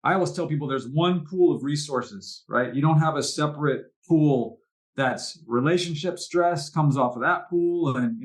I always tell people there's one pool of resources, right? You don't have a separate pool that's relationship stress comes off of that pool, and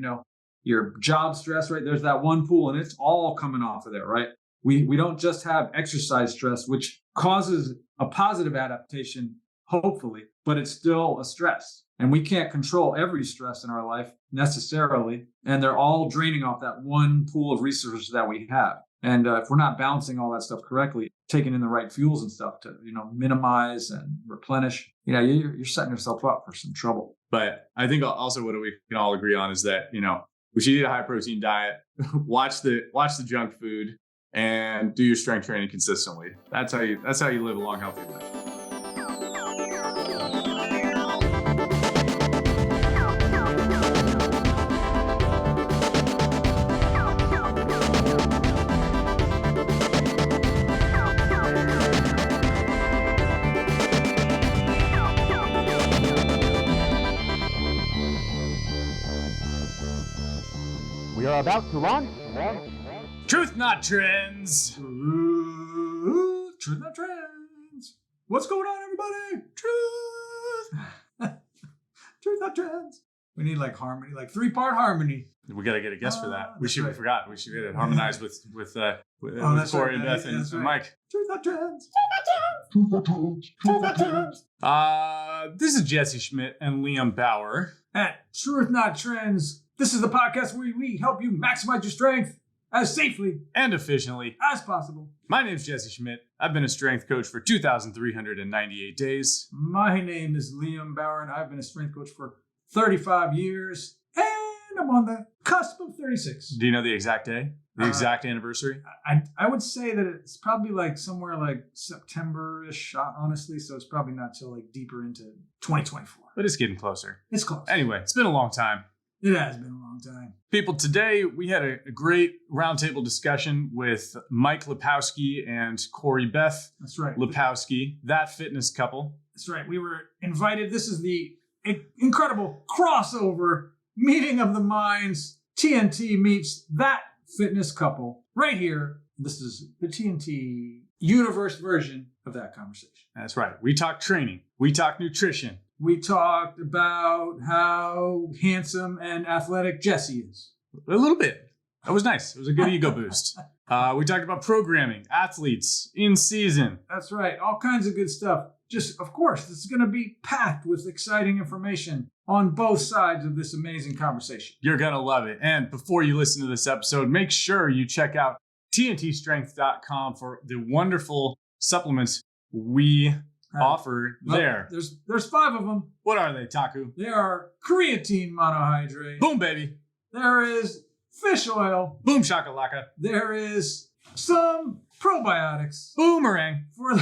your job stress, right? There's that one pool, and it's all coming off of there, right? We don't just have exercise stress, which causes a positive adaptation, hopefully, but it's still a stress. And we can't control every stress in our life necessarily. And they're all draining off that one pool of resources that we have. And if we're not balancing all that stuff correctly, taking in the right fuels and stuff to, minimize and replenish, you're setting yourself up for some trouble. But I think also what we can all agree on is that, we should eat a high protein diet, watch the junk food, and do your strength training consistently. That's how you live a long, healthy life. We are about to launch Truth Not Trends. Truth Not Trends. What's going on, everybody? Truth. Truth Not Trends. We need harmony, 3-part harmony. We got to get a guest for that. We forgot. We should get it harmonized with Corey and Beth and Mike. Truth Not Trends. Truth Not Trends. Truth Not Trends. This is Jesse Schmidt and Liam Bauer. At Truth Not Trends, this is the podcast where we help you maximize your strength as safely and efficiently as possible. My name is Jesse Schmidt. I've been a strength coach for 2,398 days. My name is Liam Bauer, and I've been a strength coach for 35 years, and I'm on the cusp of 36. Do you know the exact day? The exact anniversary? I would say that it's probably somewhere September-ish, honestly, so it's probably not till deeper into 2024. But it's getting closer. It's close. Anyway, it's been a long time. It has been a long time. People, today we had a great roundtable discussion with Mike Lepowski and Corey Beth. That's right. Lepowski, that fitness couple. That's right. We were invited. This is the incredible crossover meeting of the minds. TNT meets that fitness couple right here. This is the TNT universe version of that conversation. That's right. We talk training. We talk nutrition. We talked about how handsome and athletic Jesse is. A little bit. That was nice. It was a good ego boost. We talked about programming, athletes, in season. That's right. All kinds of good stuff. Just, of course, this is going to be packed with exciting information on both sides of this amazing conversation. You're going to love it. And before you listen to this episode, make sure you check out tntstrength.com for the wonderful supplements we offer there. There's 5 of them. What are they, TAKU? They are creatine monohydrate. Boom, baby. There is fish oil. Boom, shakalaka. There is some probiotics. Boomerang. For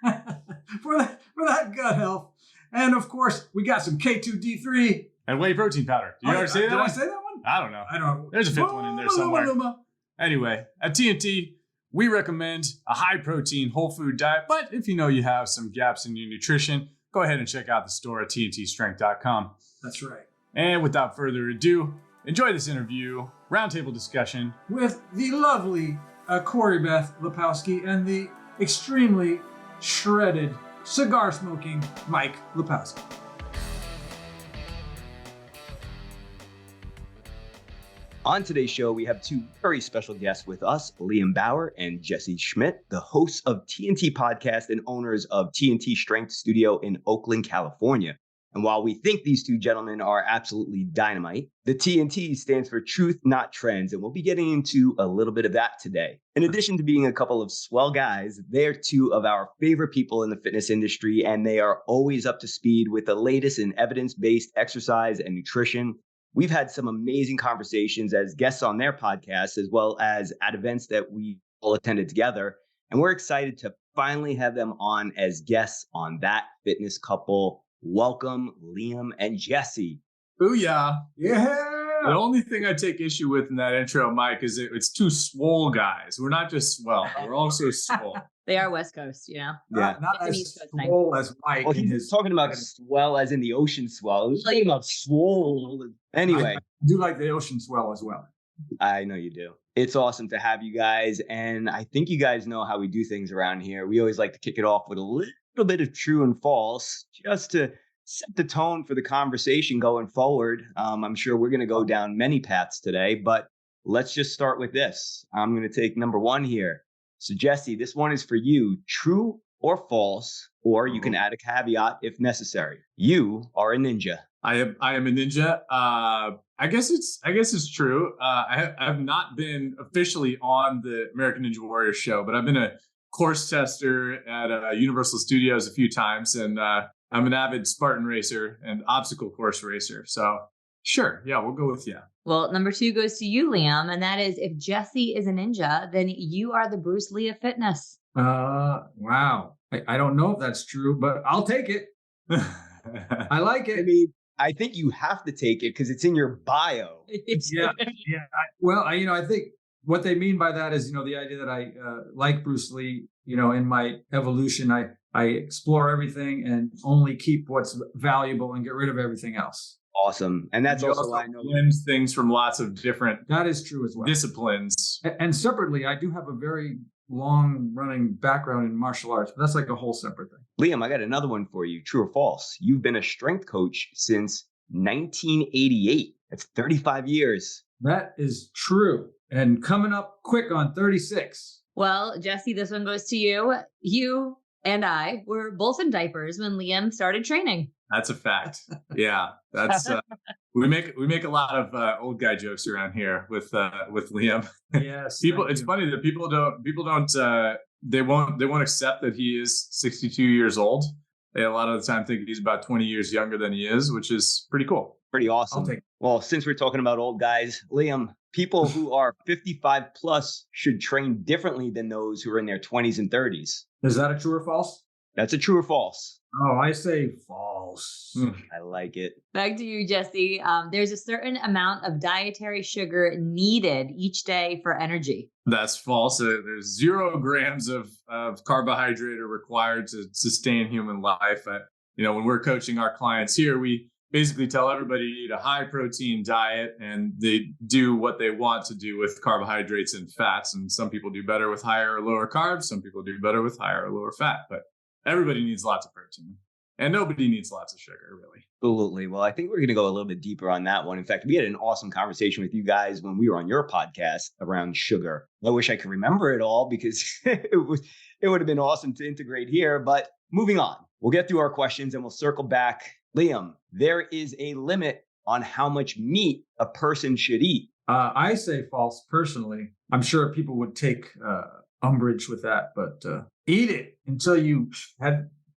that gut health. And of course, we got some K2D3. And whey protein powder. Did you already say that? Did I say that one? I don't know. I don't know. There's a 5th one in there somewhere. Anyway, at TNT, we recommend a high protein whole food diet. But if you have some gaps in your nutrition, go ahead and check out the store at tntstrength.com. That's right. And without further ado, enjoy this interview, roundtable discussion with the lovely Corey Beth Lepowski and the extremely shredded, cigar-smoking Mike Lepowski. On today's show, we have 2 very special guests with us, Liam Bauer and Jesse Schmidt, the hosts of TNT Podcast and owners of TNT Strength Studio in Oakland, California. And while we think these 2 gentlemen are absolutely dynamite, the TNT stands for Truth Not Trends, and we'll be getting into a little bit of that today. In addition to being a couple of swell guys, they're 2 of our favorite people in the fitness industry, and they are always up to speed with the latest in evidence-based exercise and nutrition. We've had some amazing conversations as guests on their podcast, as well as at events that we all attended together. And we're excited to finally have them on as guests on that fitness couple. Welcome, Liam and Jesse. Booyah. Yeah. The only thing I take issue with in that intro, Mike, is it's 2 swole guys. We're not just swell. We're also swole. They are West Coast, Yeah. Not as swole as Mike. Well, he's talking about swell as in the ocean swell. He's talking about swole. Anyway. I do like the ocean swell as well. I know you do. It's awesome to have you guys. And I think you guys know how we do things around here. We always like to kick it off with a little bit of true and false just to set the tone for the conversation going forward. I'm sure we're going to go down many paths today, but let's just start with this. I'm going to take number one here. So, Jesse, this one is for you. True or false, or you can add a caveat if necessary. You are a ninja. I am a ninja. I guess it's true. I have not been officially on the American Ninja Warrior show, but I've been a course tester at Universal Studios a few times, and I'm an avid Spartan racer and obstacle course racer. So sure, yeah, we'll go with yeah. Well, number 2 goes to you, Liam, and that is if Jesse is a ninja, then you are the Bruce Lee of fitness. Wow. I don't know if that's true, but I'll take it. I like it. I mean, I think you have to take it because it's in your bio. Yeah. I think what they mean by that is, the idea that I like Bruce Lee, in my evolution, I explore everything and only keep what's valuable and get rid of everything else. Awesome. And that's also why I know blends things from lots of different that is true as well. Disciplines. And separately, I do have a very long running background in martial arts, but that's like a whole separate thing. Liam, I got another one for you. True or false? You've been a strength coach since 1988. That's 35 years. That is true. And coming up quick on 36. Well, Jesse, this one goes to you. You and I were both in diapers when Liam started training. That's a fact. Yeah, that's we make a lot of old guy jokes around here with Liam. Yes, people. It's funny that people don't they won't accept that he is 62 years old. They a lot of the time think he's about 20 years younger than he is, which is pretty cool. Pretty awesome. Well, since we're talking about old guys, Liam, people who are 55 plus should train differently than those who are in their 20s and 30s. Is that a true or false? That's a true or false. Oh, I say false. I like it. Back to you, Jesse. There's a certain amount of dietary sugar needed each day for energy. That's false. There's 0 grams of carbohydrate are required to sustain human life. When we're coaching our clients here, we basically tell everybody to eat a high protein diet and they do what they want to do with carbohydrates and fats. And some people do better with higher or lower carbs. Some people do better with higher or lower fat, but everybody needs lots of protein and nobody needs lots of sugar, really. Absolutely. Well, I think we're going to go a little bit deeper on that one. In fact, we had an awesome conversation with you guys when we were on your podcast around sugar. I wish I could remember it all because it would have been awesome to integrate here. But moving on, we'll get through our questions and we'll circle back. Liam, there is a limit on how much meat a person should eat. I say false personally. I'm sure people would take umbrage with that, but eat it until you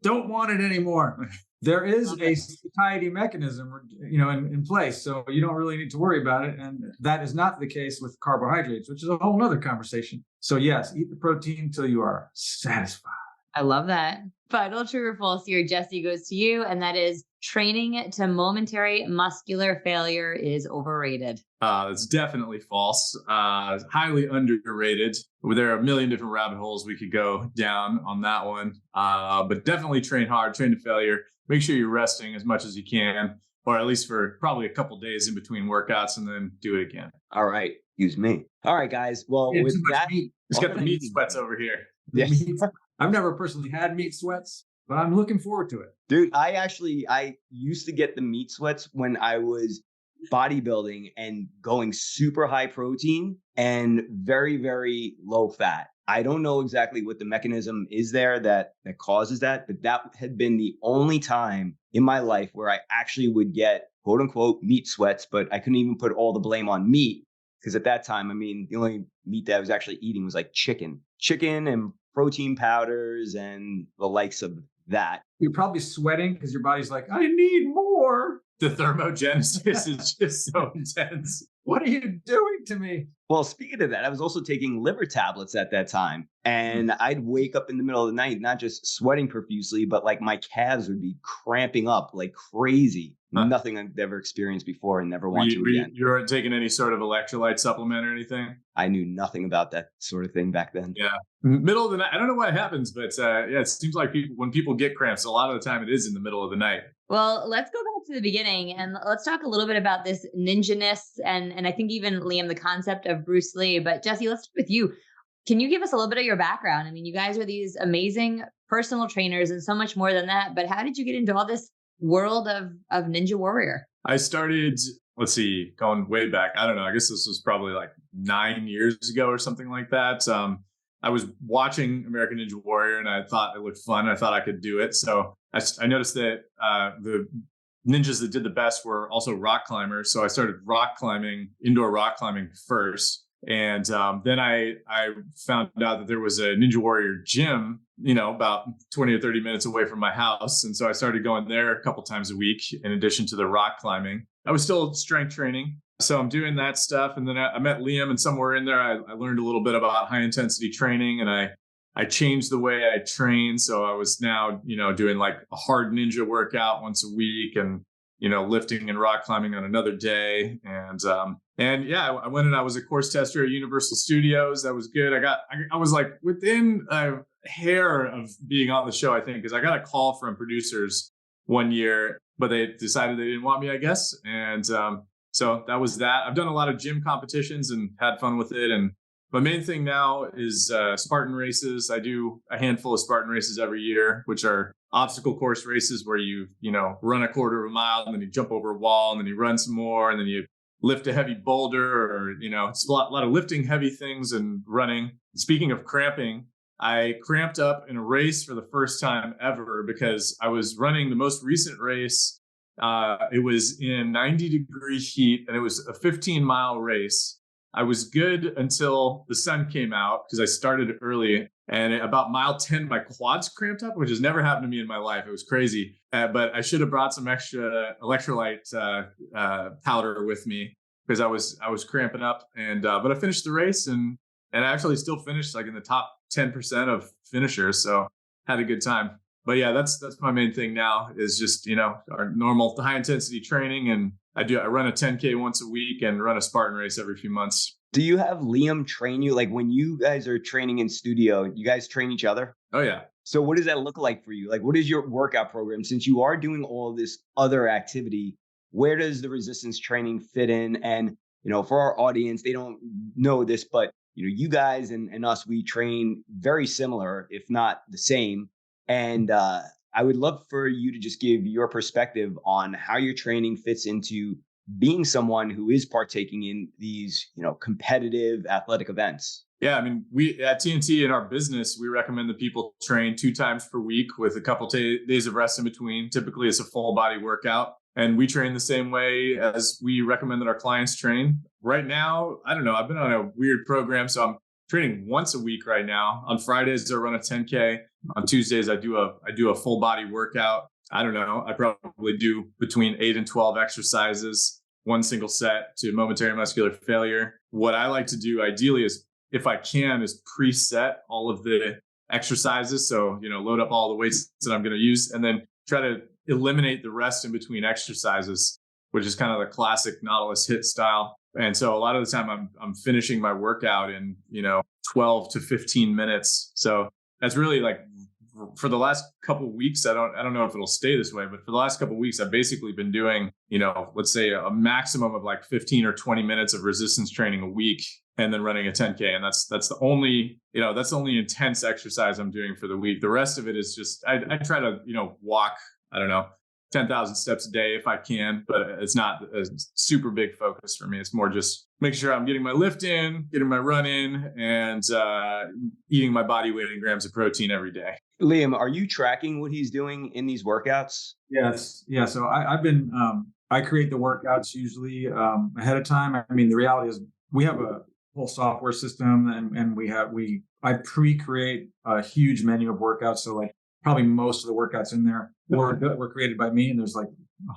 don't want it anymore. There is a satiety mechanism, in place, so you don't really need to worry about it. And that is not the case with carbohydrates, which is a whole nother conversation. So yes, eat the protein until you are satisfied. I love that. Final true or false here, Jesse, goes to you, and that is training to momentary muscular failure is overrated. It's definitely false. Highly underrated. There are a million different rabbit holes we could go down on that one. But definitely train hard, train to failure. Make sure you're resting as much as you can, or at least for probably a couple days in between workouts, and then do it again. All right. Excuse me. All right, guys. Well, with that, it's got the meat sweats over here. Yes. I've never personally had meat sweats, but I'm looking forward to it. Dude, I used to get the meat sweats when I was bodybuilding and going super high protein and very, very low fat. I don't know exactly what the mechanism is there that causes that, but that had been the only time in my life where I actually would get quote unquote meat sweats, but I couldn't even put all the blame on meat because at that time, the only meat that I was actually eating was like chicken and protein powders and the likes of that. You're probably sweating because your body's like, I need more. The thermogenesis is just so intense. What are you doing to me? Well, speaking of that, I was also taking liver tablets at that time. And I'd wake up in the middle of the night, not just sweating profusely, but like my calves would be cramping up like crazy. Nothing I've ever experienced before and never want to again. You weren't taking any sort of electrolyte supplement or anything? I knew nothing about that sort of thing back then. Yeah. Middle of the night. I don't know what happens, but it seems like when people get cramps, a lot of the time it is in the middle of the night. Well, let's go back to the beginning and let's talk a little bit about this ninja-ness and I think even Liam, the concept of Bruce Lee. But Jesse, let's start with you. Can you give us a little bit of your background? I mean, you guys are these amazing personal trainers and so much more than that. But how did you get into all this world of Ninja Warrior? I started, let's see, going way back. I don't know. I guess this was probably like 9 years ago or something like that. I was watching American Ninja Warrior and I thought it looked fun. I thought I could do it. So I noticed that the ninjas that did the best were also rock climbers. So I started indoor rock climbing first. And then I found out that there was a Ninja Warrior gym, about 20 or 30 minutes away from my house. And so I started going there a couple times a week in addition to the rock climbing. I was still strength training. So I'm doing that stuff. And then I met Liam, and somewhere in there, I learned a little bit about high intensity training, and I changed the way I train. So I was now, doing like a hard ninja workout once a week and, lifting and rock climbing on another day. And yeah, I went and I was a course tester at Universal Studios. That was good. I was like within a hair of being on the show, I think, because I got a call from producers one year, but they decided they didn't want me, I guess. And so that was that. I've done a lot of gym competitions and had fun with it. And my main thing now is Spartan races. I do a handful of Spartan races every year, which are obstacle course races where you run a quarter of a mile and then you jump over a wall and then you run some more and then you lift a heavy boulder or, it's a lot of lifting heavy things and running. Speaking of cramping, I cramped up in a race for the first time ever because I was running the most recent race. It was in 90-degree heat and it was a 15-mile race. I was good until the sun came out because I started early. And about mile 10, my quads cramped up, which has never happened to me in my life. It was crazy. But I should have brought some extra electrolyte powder with me because I was cramping up. And but I finished the race and I actually still finished like in the top 10% of finishers. So had a good time. But yeah, that's my main thing now is just, our normal high intensity training. And I run a 10K once a week and run a Spartan race every few months. Do you have Liam train you? Like when you guys are training in studio, you guys train each other? Oh, yeah. So what does that look like for you? Like, what is your workout program? Since you are doing all this other activity, where does the resistance training fit in? And, for our audience, they don't know this, but, you guys and us, we train very similar, if not the same. And I would love for you to just give your perspective on how your training fits into being someone who is partaking in these, competitive athletic events. Yeah, I mean, we at TNT in our business, we recommend that people train 2 times per week with a couple days of rest in between. Typically, it's a full body workout. And we train the same way as we recommend that our clients train. Right now, I don't know, I've been on a weird program. So I'm training once a week right now. On Fridays, I run a 10K. On Tuesdays, I do a full body workout. I don't know. I probably do between 8 and 12 exercises, one single set to momentary muscular failure. What I like to do ideally is, if I can, is preset all of the exercises. So, load up all the weights that I'm going to use and then try to eliminate the rest in between exercises, which is kind of the classic Nautilus HIIT style. And so a lot of the time I'm finishing my workout in, 12 to 15 minutes. So that's really like for the last couple of weeks, I don't know if it'll stay this way, but for the last couple of weeks, I've basically been doing, let's say a maximum of like 15 or 20 minutes of resistance training a week and then running a 10K. And that's the only, that's the only intense exercise I'm doing for the week. The rest of it is just, I try to, walk, 10,000 steps a day if I can, but it's not a super big focus for me. It's more just make sure I'm getting my lift in, getting my run in, and eating my body weight in grams of protein every day. Liam, are you tracking what he's doing in these workouts? Yes. Yeah. So I've been, I create the workouts usually ahead of time. I mean, the reality is we have a whole software system and I pre-create a huge menu of workouts. So like probably most of the workouts in there were created by me, and there's like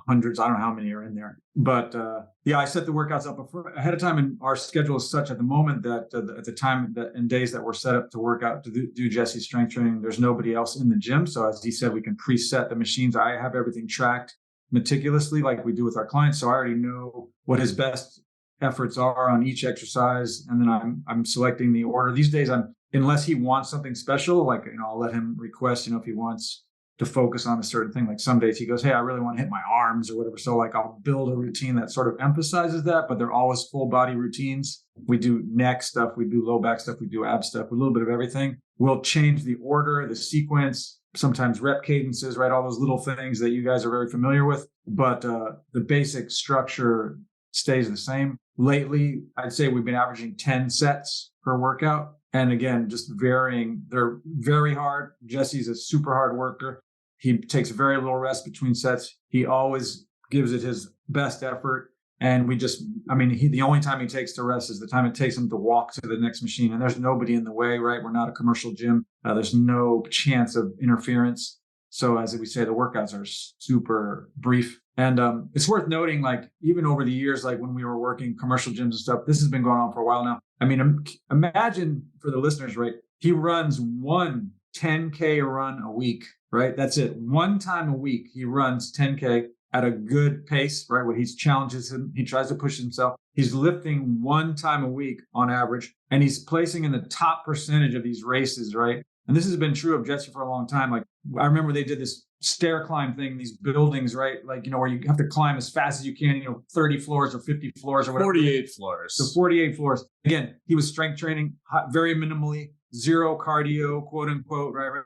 hundreds. I don't know how many are in there, but I set the workouts up ahead of time, and our schedule is such at the moment that at the time that in days that we're set up to work out to do Jesse's strength training, there's nobody else in the gym. So as he said, we can preset the machines. I have everything tracked meticulously like we do with our clients, so I already know what his best efforts are on each exercise, and then I'm selecting the order. These days, unless he wants something special, like I'll let him request. If he wants to focus on a certain thing. Like some days he goes, hey, I really want to hit my arms or whatever. So like I'll build a routine that sort of emphasizes that, but they're always full body routines. We do neck stuff, we do low back stuff, we do ab stuff, a little bit of everything. We'll change the order, the sequence, sometimes rep cadences, right? All those little things that you guys are very familiar with. But the basic structure stays the same. Lately, I'd say we've been averaging 10 sets per workout. And again, just varying. They're very hard. Jesse's a super hard worker. He takes very little rest between sets. He always gives it his best effort. And the only time he takes to rest is the time it takes him to walk to the next machine. And there's nobody in the way, right? We're not a commercial gym. There's no chance of interference. So as we say, the workouts are super brief. And it's worth noting, like, even over the years, like when we were working commercial gyms and stuff, this has been going on for a while now. I mean, imagine for the listeners, right? He runs one 10K run a week, right? That's it. One time a week, he runs 10K at a good pace, right? When he challenges him, he tries to push himself. He's lifting one time a week on average, and he's placing in the top percentage of these races, right? And this has been true of Jesse for a long time. Like, I remember they did this stair climb thing, these buildings, right? Like, where you have to climb as fast as you can, 30 floors or 50 floors or whatever. 48 floors. So 48 floors. Again, he was strength training very minimally, zero cardio, quote unquote, right?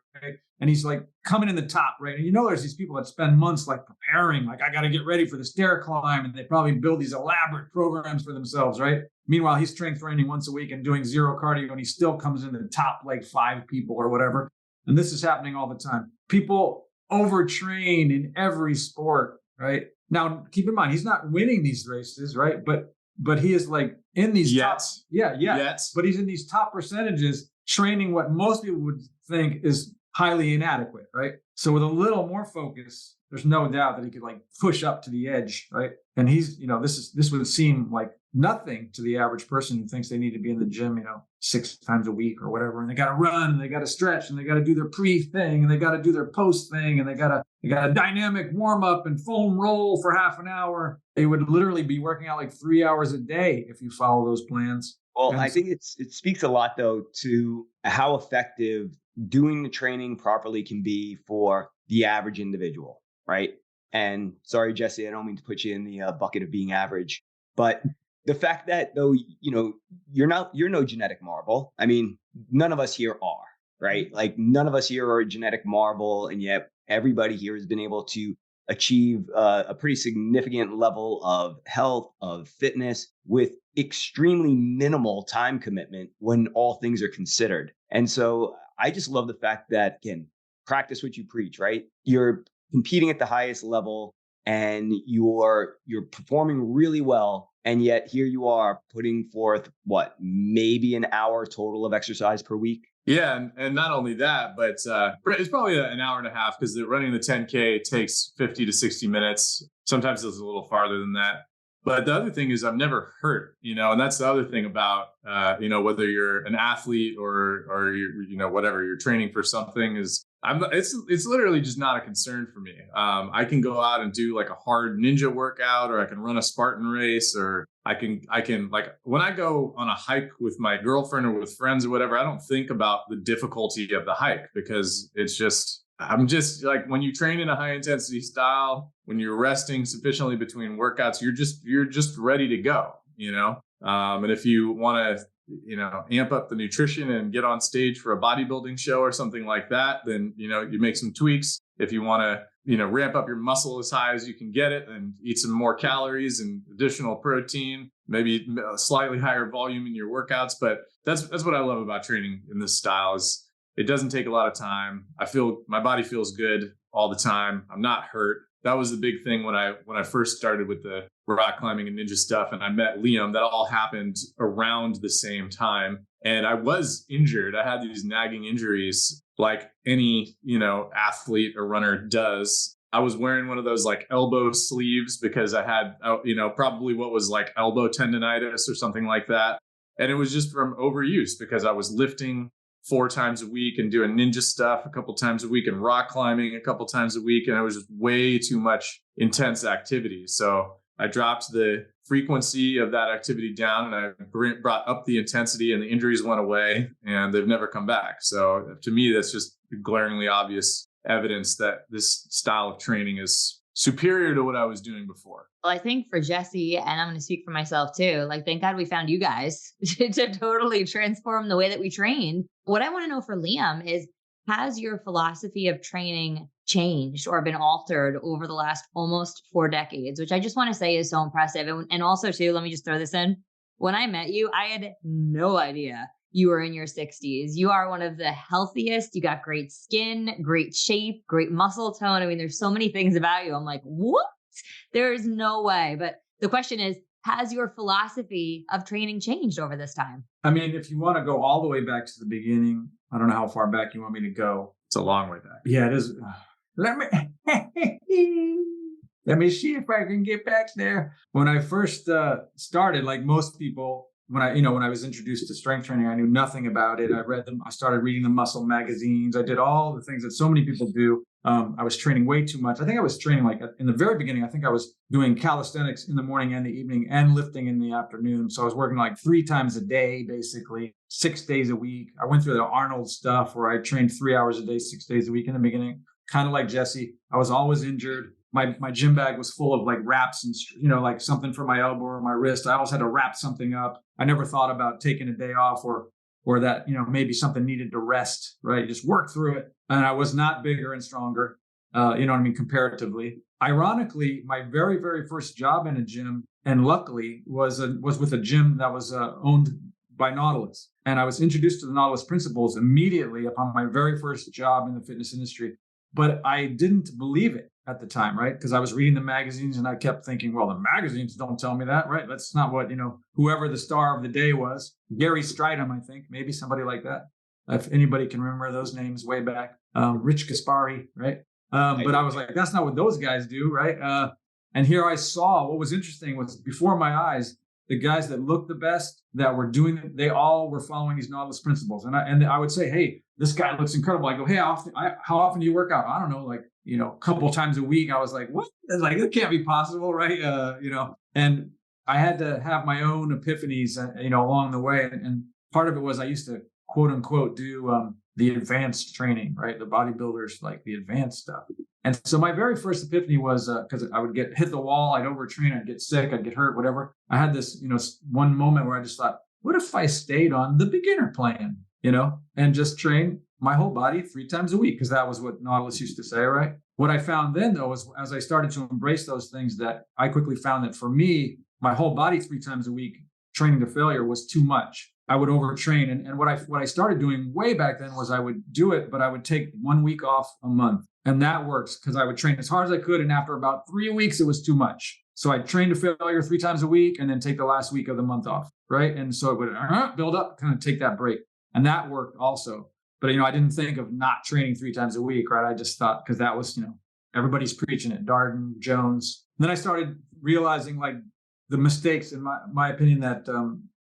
And he's like coming in the top, right? And there's these people that spend months like preparing, like, I got to get ready for the stair climb. And they probably build these elaborate programs for themselves, right? Meanwhile, he's strength training once a week and doing zero cardio, and he still comes in the top like 5 people or whatever. And this is happening all the time. People overtrain in every sport, right? Now, keep in mind, he's not winning these races, right? But he is like in these top, but he's in these top percentages training what most people would think is highly inadequate, right? So with a little more focus, there's no doubt that he could like push up to the edge, right? And he's, this would seem like nothing to the average person who thinks they need to be in the gym, 6 times a week or whatever. And they got to run and they got to stretch and they got to do their pre thing and they got to do their post thing and they got a dynamic warm up and foam roll for half an hour. They would literally be working out like 3 hours a day if you follow those plans. Well, I think it speaks a lot, though, to how effective doing the training properly can be for the average individual, right? And sorry, Jesse, I don't mean to put you in the bucket of being average, but the fact that, though, you're no genetic marvel. I mean, none of us here are, right? Like, none of us here are a genetic marvel, and yet everybody here has been able to achieve a pretty significant level of health, of fitness, with extremely minimal time commitment when all things are considered. And so I just love the fact that, again, practice what you preach, right? You're competing at the highest level and you're performing really well. And yet here you are putting forth maybe an hour total of exercise per week. Yeah, and not only that, but it's probably an hour and a half, because running the 10K takes 50 to 60 minutes. Sometimes it's a little farther than that. But the other thing is I'm never hurt, and that's the other thing about, whether you're an athlete or you're, whatever, you're training for something it's literally just not a concern for me. I can go out and do like a hard ninja workout, or I can run a Spartan race, or I can like when I go on a hike with my girlfriend or with friends or whatever, I don't think about the difficulty of the hike, because I'm just like, when you train in a high intensity style, when you're resting sufficiently between workouts, you're just ready to go, and if you want to, amp up the nutrition and get on stage for a bodybuilding show or something like that, then, you make some tweaks. If you want to, ramp up your muscle as high as you can get it and eat some more calories and additional protein, maybe a slightly higher volume in your workouts. But that's what I love about training in this style is it doesn't take a lot of time. I feel my body feels good all the time. I'm not hurt. That was the big thing when I first started with the rock climbing and ninja stuff, and I met Liam. That all happened around the same time, and I was injured. I had these nagging injuries, like any athlete or runner does. I was wearing one of those like elbow sleeves because I had probably what was like elbow tendonitis or something like that, and it was just from overuse because I was lifting 4 times a week and doing ninja stuff a couple times a week and rock climbing a couple times a week. And it was just way too much intense activity. So I dropped the frequency of that activity down and I brought up the intensity, and the injuries went away and they've never come back. So to me, that's just glaringly obvious evidence that this style of training is superior to what I was doing before. Well, I think for Jesse, and I'm going to speak for myself too, like, thank God we found you guys to totally transform the way that we train. What I want to know for Liam is, has your philosophy of training changed or been altered over the last almost 4 decades, which I just want to say is so impressive. And also too, let me just throw this in. When I met you, I had no idea you were in your 60s. You are one of the healthiest. You got great skin, great shape, great muscle tone. I mean, there's so many things about you. I'm like, what? There's no way. But the question is, has your philosophy of training changed over this time? I mean, if you want to go all the way back to the beginning, I don't know how far back you want me to go. It's a long way back. Yeah, it is. Let me see if I can get back there. When I first started, like most people, when I was introduced to strength training, I knew nothing about it. I read them. I started reading the muscle magazines. I did all the things that so many people do. I was training way too much. I think I was training like in the very beginning. I think I was doing calisthenics in the morning and the evening and lifting in the afternoon. So I was working like 3 times a day, basically 6 days a week. I went through the Arnold stuff where I trained 3 hours a day, 6 days a week in the beginning, kind of like Jesse. I was always injured. My gym bag was full of like wraps and, like something for my elbow or my wrist. I always had to wrap something up. I never thought about taking a day off or that, maybe something needed to rest, right? Just work through it. And I was not bigger and stronger, comparatively. Ironically, my very, very first job in a gym, and luckily was with a gym that was owned by Nautilus. And I was introduced to the Nautilus principles immediately upon my very first job in the fitness industry. But I didn't believe it at the time, right? Because I was reading the magazines and I kept thinking, well, the magazines don't tell me that, right? That's not what, whoever the star of the day was. Gary Stridham, I think, maybe somebody like that. If anybody can remember those names way back. Rich Gaspari, right? But I was like, that's not what those guys do, right? And here I saw what was interesting was before my eyes, the guys that looked the best, that were doing it, they all were following these Nautilus principles. And I would say, hey, this guy looks incredible. I go, hey, how often do you work out? I don't know, like, a couple times a week. I was like, what? Like, it can't be possible, right? And I had to have my own epiphanies, along the way. And part of it was I used to, quote unquote, do the advanced training, right? The bodybuilders, like the advanced stuff. And so my very first epiphany was because I would hit the wall, I'd overtrain, I'd get sick, I'd get hurt, whatever. I had this, one moment where I just thought, what if I stayed on the beginner plan, and just train my whole body 3 times a week? Because that was what Nautilus used to say, right? What I found then, though, was as I started to embrace those things, that I quickly found that for me, my whole body 3 times a week, training to failure was too much. I would overtrain. And what I started doing way back then was I would do it, but I would take 1 week off a month. And that works because I would train as hard as I could. And after about 3 weeks, it was too much. So I'd train to failure 3 times a week and then take the last week of the month off, right? And so it would build up, kind of take that break. And that worked also. But, I didn't think of not training 3 times a week, right? I just thought, because that was, everybody's preaching it, Darden, Jones. And then I started realizing like the mistakes, in my opinion, that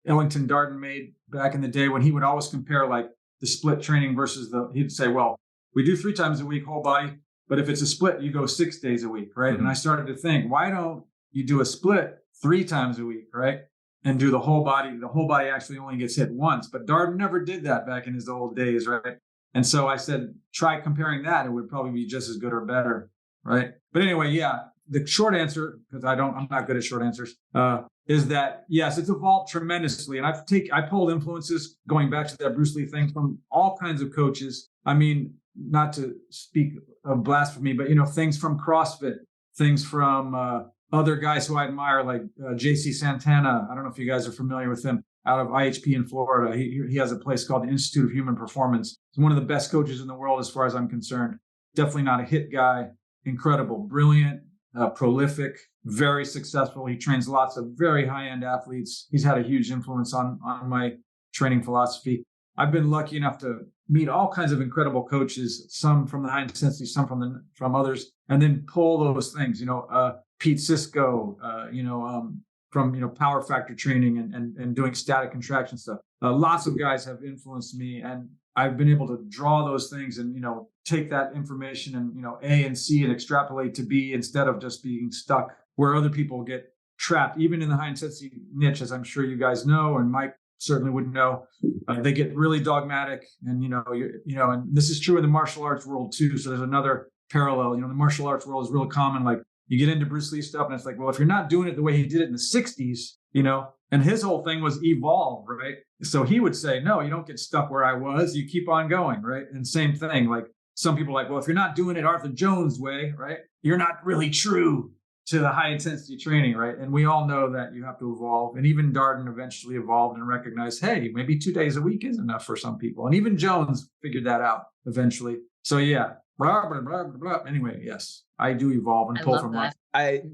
Ellington Darden made back in the day when he would always compare like the split training versus he'd say, well, we do 3 times a week, whole body, but if it's a split, you go 6 days a week, right? Mm-hmm. And I started to think, why don't you do a split 3 times a week, right? And do the whole body. The whole body actually only gets hit once, but Darden never did that back in his old days, right? And so I said, try comparing that. It would probably be just as good or better, right? But anyway, yeah, the short answer, because I'm not good at short answers, is that yes, it's evolved tremendously. And I pulled influences going back to that Bruce Lee thing from all kinds of coaches. I mean, not to speak of blasphemy, but things from CrossFit, things from other guys who I admire, like JC Santana. I don't know if you guys are familiar with him, out of IHP in Florida. He has a place called the Institute of Human Performance. He's one of the best coaches in the world as far as I'm concerned. Definitely not a hit guy. Incredible, brilliant, prolific, very successful. He trains lots of very high-end athletes. He's had a huge influence on my training philosophy. I've been lucky enough to meet all kinds of incredible coaches, some from the high intensity, some from others, and then pull those things, Pete Sisko, from, power factor training and doing static contraction stuff. Lots of guys have influenced me, and I've been able to draw those things and, take that information and, A and C and extrapolate to B instead of just being stuck where other people get trapped, even in the high intensity niche, as I'm sure you guys know, and Mike certainly would know. They get really dogmatic, and and this is true in the martial arts world too. So there's another parallel. The martial arts world is real common. Like you get into Bruce Lee stuff, and it's like, well, if you're not doing it the way he did it in the '60s, and his whole thing was evolve, right? So he would say, no, you don't get stuck where I was. You keep on going, right? And same thing. Like some people are like, well, if you're not doing it Arthur Jones way, right, you're not really true to the high intensity training, right? And we all know that you have to evolve. And even Darden eventually evolved and recognized, hey, maybe 2 days a week is enough for some people. And even Jones figured that out eventually. So yeah, blah, blah, blah, blah, blah. Anyway, yes, I do evolve and pull from life.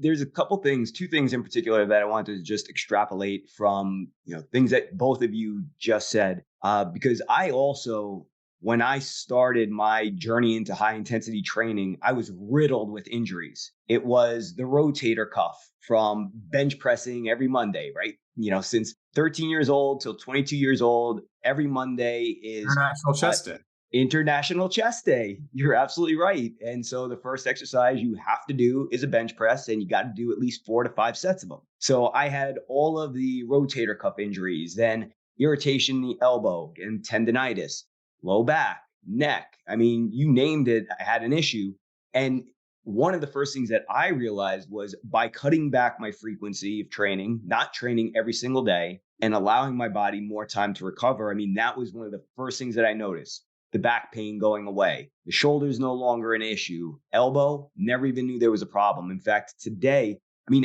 There's a couple things, 2 things in particular that I wanted to just extrapolate from, things that both of you just said, because I also, when I started my journey into high intensity training, I was riddled with injuries. It was the rotator cuff from bench pressing every Monday, right? Since 13 years old till 22 years old, every Monday is International Chest Day. International Chest Day. You're absolutely right. And so the first exercise you have to do is a bench press, and you got to do at least 4 to 5 sets of them. So I had all of the rotator cuff injuries, then irritation in the elbow and tendonitis, low back, neck. I mean, you named it, I had an issue. And one of the first things that I realized was by cutting back my frequency of training, not training every single day, and allowing my body more time to recover. I mean, that was one of the first things that I noticed. The back pain going away. The shoulder's no longer an issue. Elbow, never even knew there was a problem. In fact, today,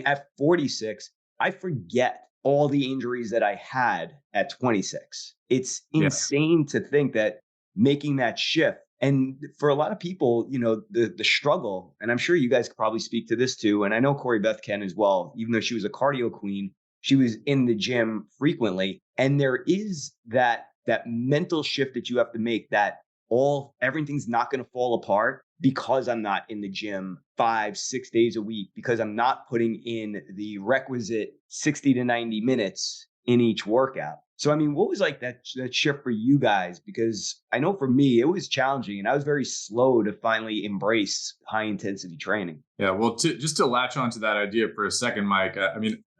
at 46, I forget all the injuries that I had at 26. It's insane to think that making that shift. And for a lot of people, the struggle, and I'm sure you guys could probably speak to this too. And I know Corey Beth can as well, even though she was a cardio queen, she was in the gym frequently. And there is that mental shift that you have to make, that everything's not going to fall apart because I'm not in the gym 5-6 days a week, because I'm not putting in the requisite 60 to 90 minutes in each workout. So, what was like that shift for you guys? Because I know for me, it was challenging, and I was very slow to finally embrace high intensity training. Yeah, well, just to latch onto that idea for a second, Mike,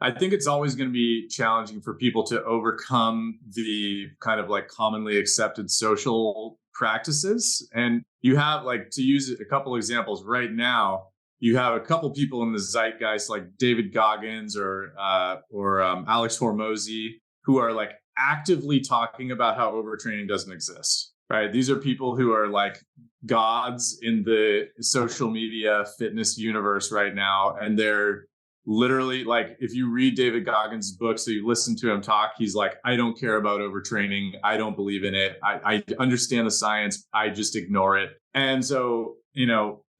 I think it's always going to be challenging for people to overcome the kind of like commonly accepted social practices. And you have, like, to use a couple examples right now, you have a couple people in the zeitgeist like David Goggins or Alex Hormozy, who are like actively talking about how overtraining doesn't exist, right? These are people who are like gods in the social media fitness universe right now. And they're literally like, if you read David Goggins' book, so you listen to him talk, he's like, I don't care about overtraining. I don't believe in it. I understand the science. I just ignore it. And so,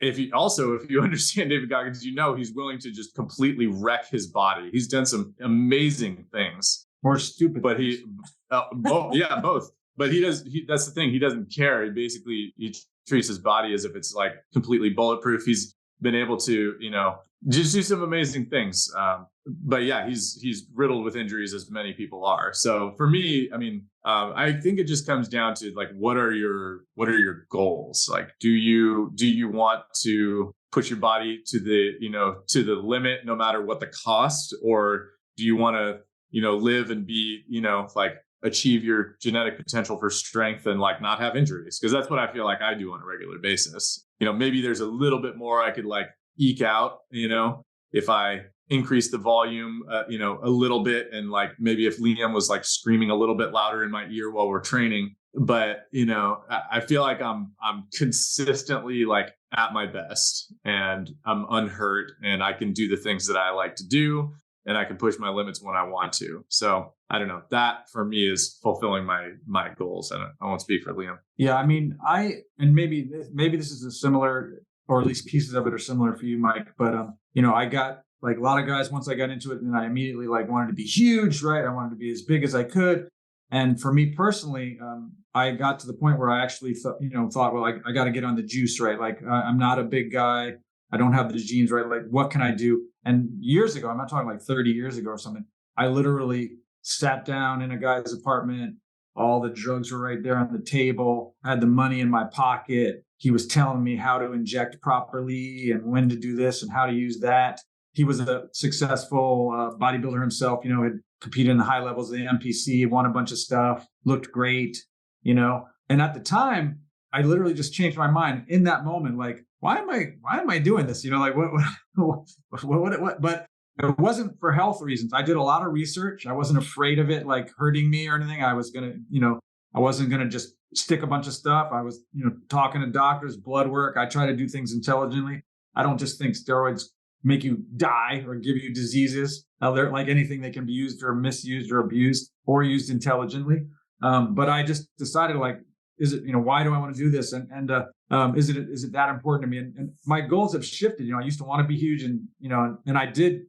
if you understand David Goggins, he's willing to just completely wreck his body. He's done some amazing things. More stupid. But both. But that's the thing. He doesn't care. He treats his body as if it's like completely bulletproof. He's been able to, just do some amazing things. But yeah, he's riddled with injuries, as many people are. So for me, I think it just comes down to like, what are your goals? Like, do you want to push your body to the limit, no matter what the cost, or do you want to, live and be, like achieve your genetic potential for strength and like not have injuries? Because that's what I feel like I do on a regular basis. Maybe there's a little bit more I could like eke out, if I increase the volume, a little bit. And like, maybe if Liam was like screaming a little bit louder in my ear while we're training, but I feel like I'm consistently like at my best, and I'm unhurt, and I can do the things that I like to do, and I can push my limits when I want to. So I don't know, that for me is fulfilling my goals. And I won't speak for Liam. Yeah. Maybe this is a similar, or at least pieces of it are similar for you, Mike. But, I got like a lot of guys, once I got into it, and I immediately like wanted to be huge, right? I wanted to be as big as I could. And for me personally, I got to the point where I actually thought, well, I got to get on the juice, right? Like I'm not a big guy. I don't have the genes, right? Like, what can I do? And years ago, I'm not talking like 30 years ago or something, I literally sat down in a guy's apartment. All the drugs were right there on the table. I had the money in my pocket. He was telling me how to inject properly and when to do this and how to use that. he was a successful bodybuilder himself, had competed in the high levels of the MPC, won a bunch of stuff, looked great, and at the time I literally just changed my mind in that moment. Like, why am I doing this? Like what, but it wasn't for health reasons. I did a lot of research. I wasn't afraid of it like hurting me or anything. I was going to, I wasn't going to just stick a bunch of stuff. I was, talking to doctors, blood work. I try to do things intelligently. I don't just think steroids make you die or give you diseases. They're like anything, they can be used or misused or abused or used intelligently. But I just decided, like, is it, why do I want to do this? And is it that important to me? And my goals have shifted. I used to want to be huge, and and I did.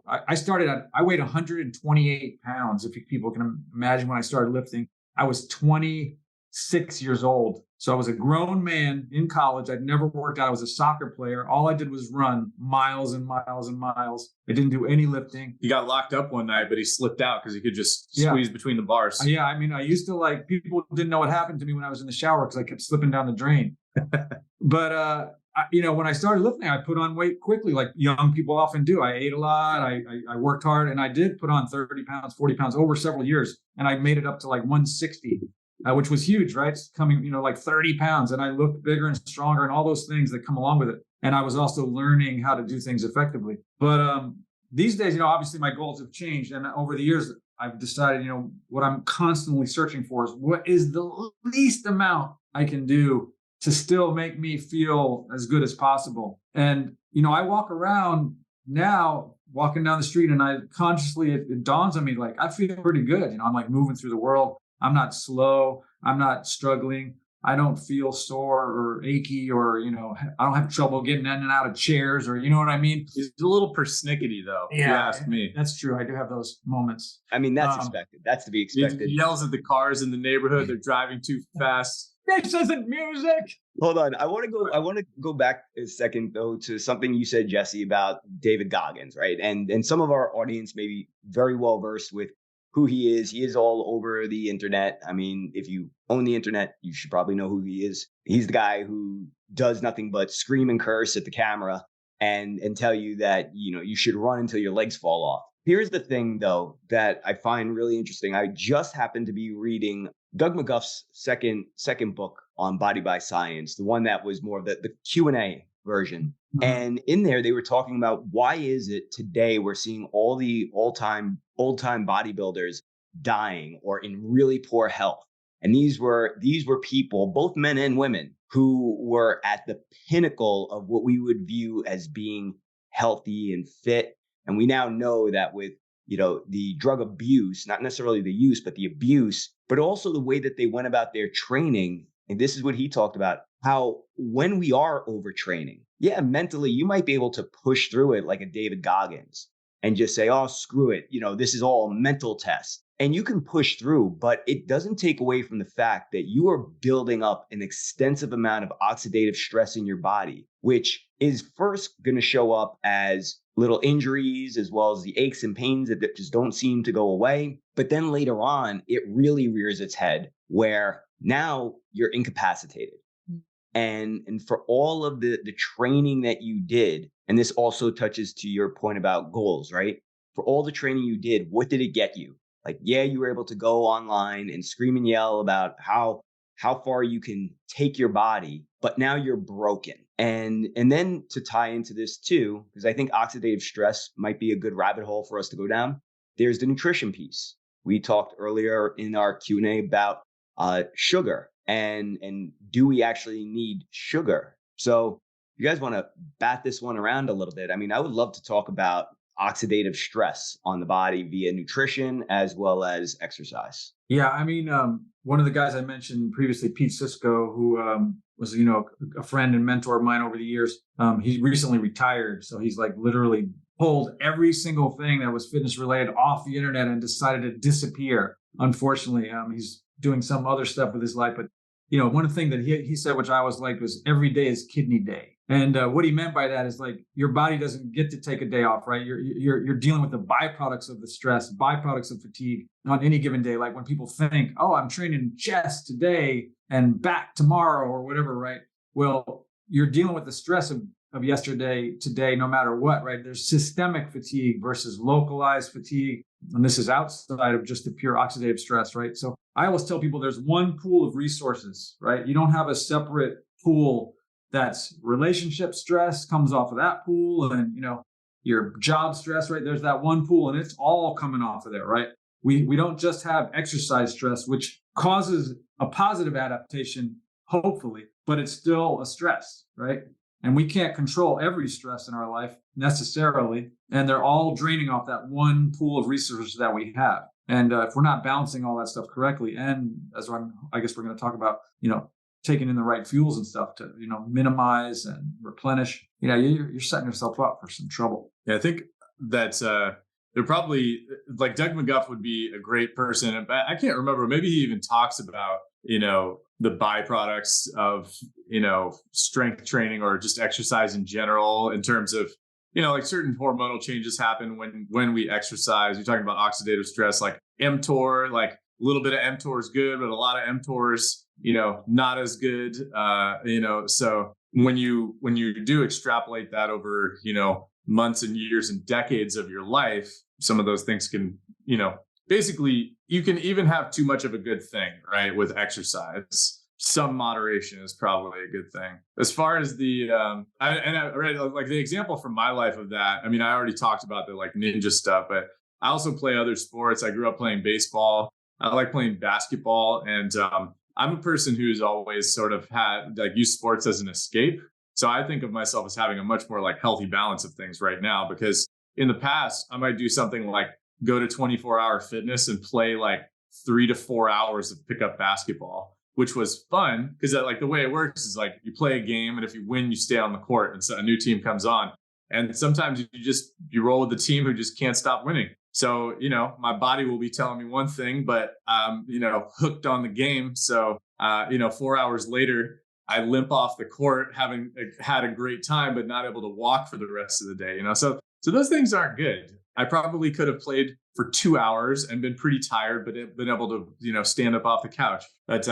I started I weighed 128 pounds. If people can imagine, when I started lifting, I was 26 years old. So I was a grown man in college. I'd never worked out. I was a soccer player. All I did was run miles and miles and miles. I didn't do any lifting. He got locked up one night, but he slipped out because he could just squeeze between the bars. Yeah. I mean, I used to, people didn't know what happened to me when I was in the shower because I kept slipping down the drain. But, when I started lifting, I put on weight quickly, like young people often do. I ate a lot. I worked hard, and I did put on 30 pounds, 40 pounds over several years. And I made it up to like 160. Which was huge, right? It's coming, like 30 pounds, and I looked bigger and stronger and all those things that come along with it. And I was also learning how to do things effectively. But these days, obviously my goals have changed. And over the years, I've decided, what I'm constantly searching for is what is the least amount I can do to still make me feel as good as possible. And, I walk around now, walking down the street, and I consciously, it dawns on me, like, I feel pretty good. I'm like moving through the world. I'm not slow. I'm not struggling. I don't feel sore or achy, or, I don't have trouble getting in and out of chairs, or, you know what I mean? He's a little persnickety, though, if you ask me. That's true. I do have those moments. I mean, that's expected. That's to be expected. He yells at the cars in the neighborhood. They're driving too fast. This isn't music. Hold on. I want to go back a second, though, to something you said, Jesse, about David Goggins, right? And some of our audience may be very well versed with who he is. He is all over the internet. I mean, if you own the internet, you should probably know who he is. He's the guy who does nothing but scream and curse at the camera and tell you that, you should run until your legs fall off. Here's the thing, though, that I find really interesting. I just happened to be reading Doug McGuff's second book on Body by Science, the one that was more of the Q&A version. Mm-hmm. And in there, they were talking about why is it today we're seeing all the old-time bodybuilders dying or in really poor health. And these were people, both men and women, who were at the pinnacle of what we would view as being healthy and fit. And we now know that with, the drug abuse, not necessarily the use, but the abuse, but also the way that they went about their training. And this is what he talked about, how when we are overtraining, mentally, you might be able to push through it like a David Goggins and just say, oh, screw it. This is all a mental test. And you can push through, but it doesn't take away from the fact that you are building up an extensive amount of oxidative stress in your body, which is first going to show up as little injuries, as well as the aches and pains that just don't seem to go away. But then later on, it really rears its head where now you're incapacitated. And for all of the training that you did, and this also touches to your point about goals, right? For all the training you did, what did it get you? Like, you were able to go online and scream and yell about how far you can take your body, but now you're broken. And then to tie into this too, because I think oxidative stress might be a good rabbit hole for us to go down, there's the nutrition piece. We talked earlier in our Q&A about sugar and do we actually need sugar? So you guys want to bat this one around a little bit. I mean, I would love to talk about oxidative stress on the body via nutrition as well as exercise. Yeah, I mean, one of the guys I mentioned previously, Pete Sisko, who was, a friend and mentor of mine over the years, he recently retired. So he's like literally pulled every single thing that was fitness related off the internet and decided to disappear. Unfortunately, he's doing some other stuff with his life. But, one thing that he said, which I always liked, was every day is kidney day. And what he meant by that is like your body doesn't get to take a day off, right? You're dealing with the byproducts of the stress, byproducts of fatigue on any given day. Like when people think, oh, I'm training chest today and back tomorrow or whatever, right? Well, you're dealing with the stress of of yesterday, today, no matter what, right? There's systemic fatigue versus localized fatigue. And this is outside of just the pure oxidative stress, right? So I always tell people there's one pool of resources, right? You don't have a separate pool that's relationship stress comes off of that pool, and your job stress, right? There's that one pool, and it's all coming off of there, right? We don't just have exercise stress, which causes a positive adaptation, hopefully, but it's still a stress, right? And we can't control every stress in our life necessarily. And they're all draining off that one pool of resources that we have. And if we're not balancing all that stuff correctly, and I guess we're going to talk about, taking in the right fuels and stuff to, minimize and replenish, you're setting yourself up for some trouble. Yeah, I think that's they're probably like Doug McGuff would be a great person. But I can't remember. Maybe he even talks about, the byproducts of, strength training or just exercise in general in terms of, like certain hormonal changes happen when we exercise. You're talking about oxidative stress, like mTOR, like a little bit of mTOR is good, but a lot of mTOR is, not as good. So when you do extrapolate that over, months and years and decades of your life, some of those things can, basically you can even have too much of a good thing, right? With exercise, some moderation is probably a good thing. As far as the, I read like the example from my life of that. I mean, I already talked about the like ninja stuff, but I also play other sports. I grew up playing baseball. I like playing basketball. And I'm a person who's always sort of had like used sports as an escape. So I think of myself as having a much more like healthy balance of things right now, because in the past, I might do something like go to 24-hour fitness and play like 3 to 4 hours of pickup basketball, which was fun because like the way it works is like you play a game, and if you win, you stay on the court, and so a new team comes on. And sometimes you roll with the team who just can't stop winning. So, my body will be telling me one thing, but I'm, hooked on the game. So, 4 hours later, I limp off the court, having had a great time, but not able to walk for the rest of the day, So those things aren't good. I probably could have played for 2 hours and been pretty tired, but been able to, stand up off the couch. But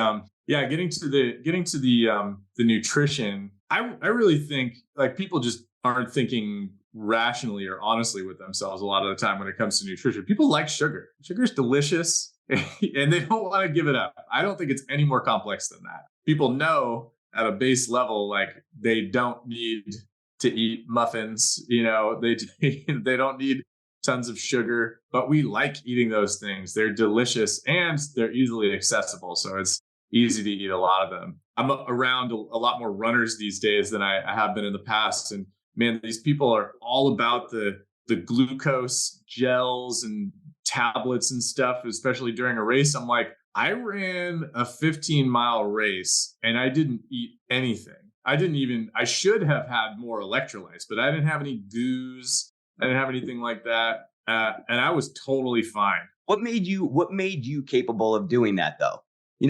getting to the nutrition, I really think like people just aren't thinking rationally or honestly with themselves a lot of the time when it comes to nutrition. People like sugar. Sugar's delicious and they don't want to give it up. I don't think it's any more complex than that. People know at a base level, like they don't need to eat muffins, they don't need tons of sugar, but we like eating those things. They're delicious and they're easily accessible. So it's easy to eat a lot of them. I'm around a lot more runners these days than I have been in the past. And man, these people are all about the glucose gels and tablets and stuff, especially during a race. I'm like, I ran a 15-mile race and I didn't eat anything. I should have had more electrolytes, but I didn't have any goos. I didn't have anything like that. And I was totally fine. What made you capable of doing that though?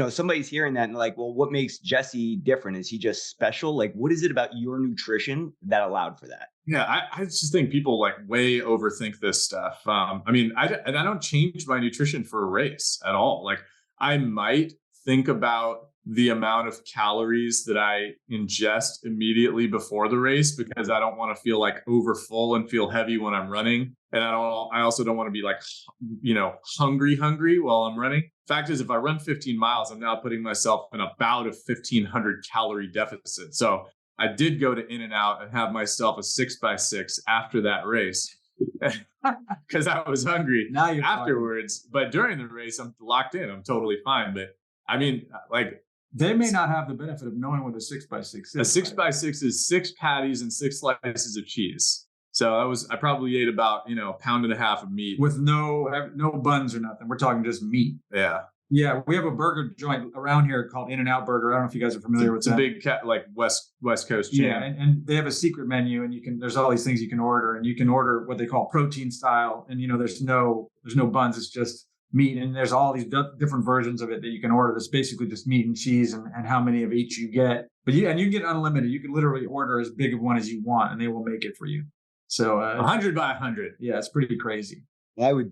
Somebody's hearing that and like, well, what makes Jesse different? Is he just special? Like, what is it about your nutrition that allowed for that? Yeah, I just think people like way overthink this stuff. I don't change my nutrition for a race at all. Like I might think about the amount of calories that I ingest immediately before the race because I don't want to feel like over full and feel heavy when I'm running. And I also don't want to be like, hungry while I'm running. Fact is, if I run 15 miles, I'm now putting myself in about a 1,500 calorie deficit. So I did go to In-N-Out and have myself a 6x6 after that race because I was hungry afterwards. Fine. But during the race, I'm locked in. I'm totally fine. But I mean, like, they may not have the benefit of knowing what a 6x6 is. A 6x6 is 6 patties and 6 slices of cheese. So I probably ate about, a pound and a half of meat with no buns or nothing. We're talking just meat. Yeah. Yeah. We have a burger joint around here called In-N-Out Burger. I don't know if you guys are familiar with that. It's a big like West Coast chain. Yeah. And they have a secret menu and there's all these things you can order, and you can order what they call protein style. And, there's no buns. It's just meat. And there's all these different versions of it that you can order. That's basically just meat and cheese and how many of each you get. But you get unlimited. You can literally order as big of one as you want and they will make it for you. So 100 by 100. Yeah, it's pretty crazy. I would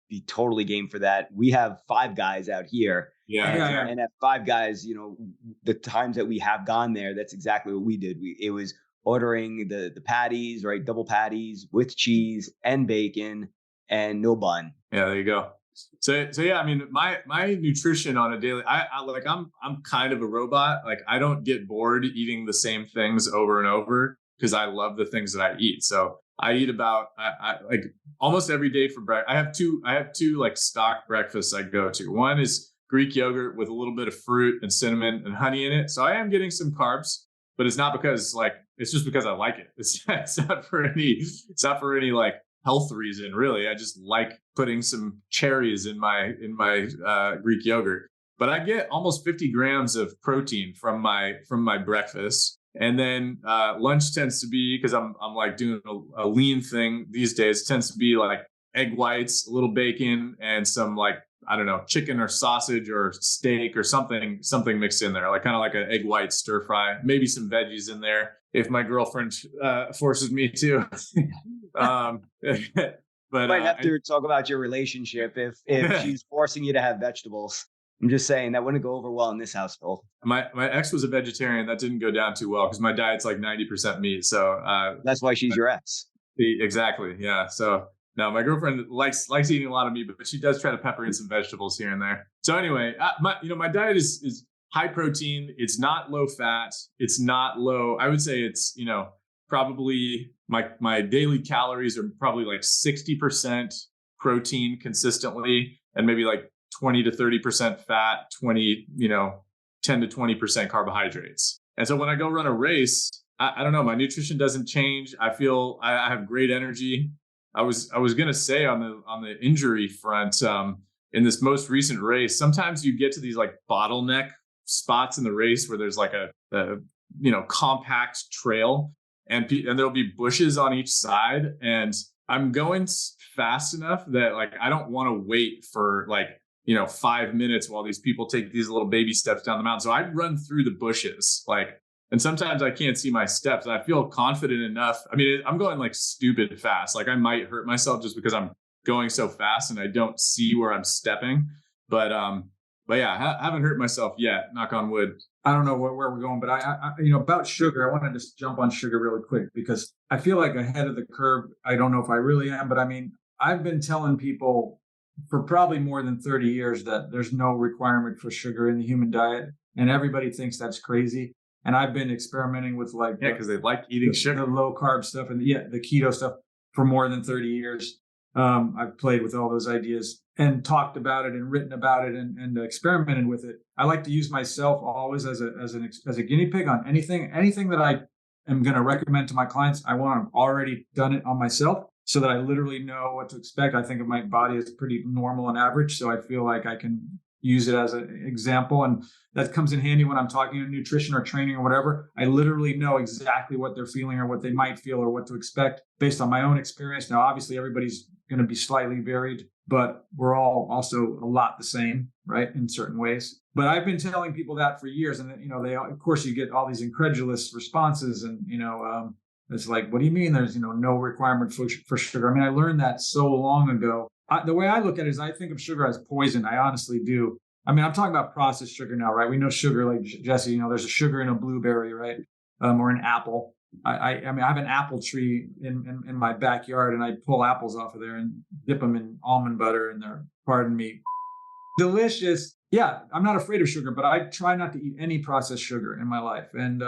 be totally game for that. We have 5 Guys out here. Yeah. And at 5 Guys, the times that we have gone there, that's exactly what we did. It was ordering the patties, right? Double patties with cheese and bacon and no bun. Yeah, there you go. So yeah, I mean, my nutrition on a daily, I'm kind of a robot. Like I don't get bored eating the same things over and over because I love the things that I eat. So I eat about I like almost every day for breakfast. I have two like stock breakfasts I go to. One is Greek yogurt with a little bit of fruit and cinnamon and honey in it. So I am getting some carbs, but it's not because like it's just because I like it. It's not for any like health reason, really. I just like putting some cherries in my Greek yogurt. But I get almost 50 grams of protein from my breakfast. And then lunch tends to be, because I'm like doing a lean thing these days, tends to be like egg whites, a little bacon, and some like, I don't know, chicken or sausage or steak or something mixed in there, like kind of like an egg white stir fry, maybe some veggies in there if my girlfriend forces me to. But might have to talk about your relationship if she's forcing you to have vegetables. I'm just saying that wouldn't go over well in this household. My ex was a vegetarian. That didn't go down too well because my diet's like 90% meat. So that's why she's your ex. Exactly. Yeah. So no, my girlfriend likes eating a lot of meat, but she does try to pepper in some vegetables here and there. So anyway, my diet is high protein. It's not low fat. It's not low. I would say it's, probably my daily calories are probably like 60% protein consistently, and maybe like 20 to 30% fat, 10 to 20% carbohydrates. And so when I go run a race, I don't know, my nutrition doesn't change. I feel I have great energy. I was going to say on the injury front, in this most recent race, sometimes you get to these like bottleneck spots in the race where there's like a compact trail, and there'll be bushes on each side, and I'm going fast enough that like I don't want to wait for like 5 minutes while these people take these little baby steps down the mountain. So I'd run through the bushes, and sometimes I can't see my steps. And I feel confident enough. I mean, I'm going like stupid fast. Like I might hurt myself just because I'm going so fast and I don't see where I'm stepping. But yeah, I haven't hurt myself yet. Knock on wood. I don't know where we're going, but I about sugar, I want to just jump on sugar really quick because I feel like ahead of the curve. I don't know if I really am, but I mean, I've been telling people for probably more than 30 years that there's no requirement for sugar in the human diet, and everybody thinks that's crazy. And I've been experimenting with because they like eating sugar, the low carb stuff, and the keto stuff for more than 30 years. I've played with all those ideas and talked about it and written about it and experimented with it. I like to use myself always as a guinea pig on anything that I am going to recommend to my clients. I want to already done it on myself so that I literally know what to expect. I think of my body as pretty normal and average, so I feel like I can use it as an example, and that comes in handy when I'm talking to nutrition or training or whatever. I literally know exactly what they're feeling or what they might feel or what to expect based on my own experience. Now, obviously, everybody's going to be slightly varied, but we're all also a lot the same, right, in certain ways. But I've been telling people that for years, and they, of course, you get all these incredulous responses, and it's like, what do you mean? There's no requirement for sugar? I mean, I learned that so long ago. The way I look at it is I think of sugar as poison. I honestly do. I mean, I'm talking about processed sugar now, right? We know sugar, like Jesse, there's a sugar in a blueberry, right? Or an apple. I mean, I have an apple tree in my backyard, and I pull apples off of there and dip them in almond butter, and they're, pardon me, delicious. Yeah, I'm not afraid of sugar, but I try not to eat any processed sugar in my life. And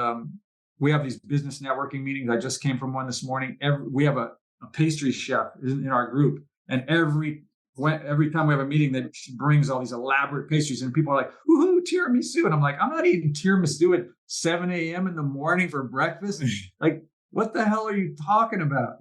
we have these business networking meetings. I just came from one this morning. We have a pastry chef in our group. And every time we have a meeting, she brings all these elaborate pastries, and people are like, "Woohoo, tiramisu!" And I'm like, "I'm not eating tiramisu at 7 a.m. in the morning for breakfast. Like, what the hell are you talking about?"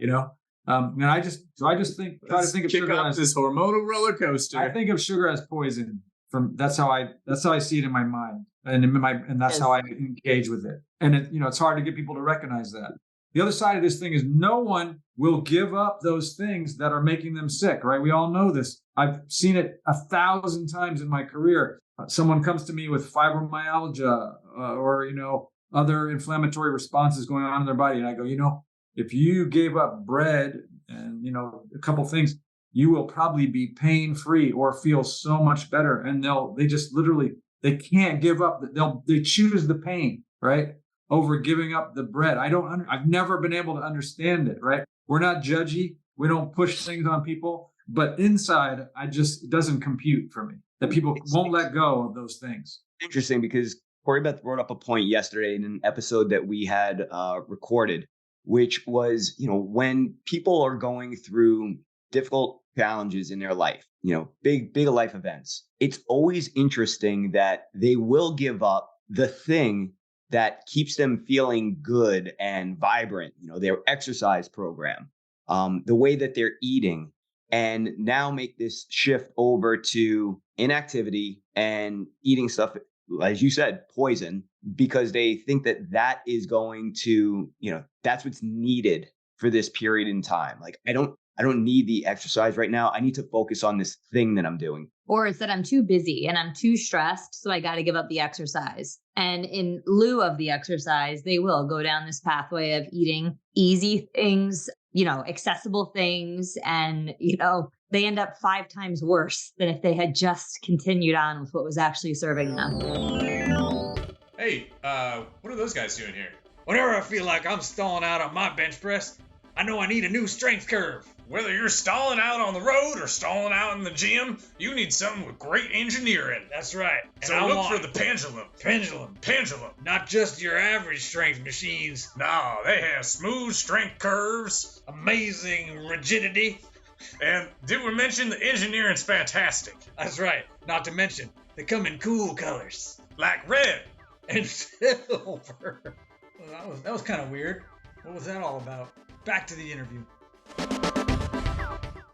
And I just try to think of sugar as this hormonal roller coaster. I think of sugar as poison. That's how I see it in my mind, and that's how I engage with it. And it's hard to get people to recognize that. The other side of this thing is no one will give up those things that are making them sick, right? We all know this. I've seen it 1,000 times in my career. Someone comes to me with fibromyalgia or other inflammatory responses going on in their body, and I go, if you gave up bread and a couple things, you will probably be pain-free or feel so much better. And they just literally, they can't give up. They choose the pain, right? over giving up the bread. I've never been able to understand it, right? We're not judgy. We don't push things on people, but inside, it doesn't compute for me that people won't let go of those things. Interesting, because Corey Beth brought up a point yesterday in an episode that we had recorded, which was, when people are going through difficult challenges in their life, big life events, it's always interesting that they will give up the thing that keeps them feeling good and vibrant, their exercise program, the way that they're eating, and now make this shift over to inactivity and eating stuff, as you said, poison, because they think that is going to, that's what's needed for this period in time. Like, I don't need the exercise right now. I need to focus on this thing that I'm doing. Or it's that I'm too busy and I'm too stressed, so I got to give up the exercise. And in lieu of the exercise, they will go down this pathway of eating easy things, accessible things. And, they end up 5 times worse than if they had just continued on with what was actually serving them. Hey, what are those guys doing here? Whenever I feel like I'm stalling out on my bench press, I know I need a new strength curve. Whether you're stalling out on the road or stalling out in the gym, you need something with great engineering. That's right. And So look for the pendulum. Pendulum. Not just your average strength machines. No, they have smooth strength curves. Amazing rigidity. And did we mention the engineering's fantastic? That's right. Not to mention, they come in cool colors. Like red. And silver. Well, that was kind of weird. What was that all about? Back to the interview.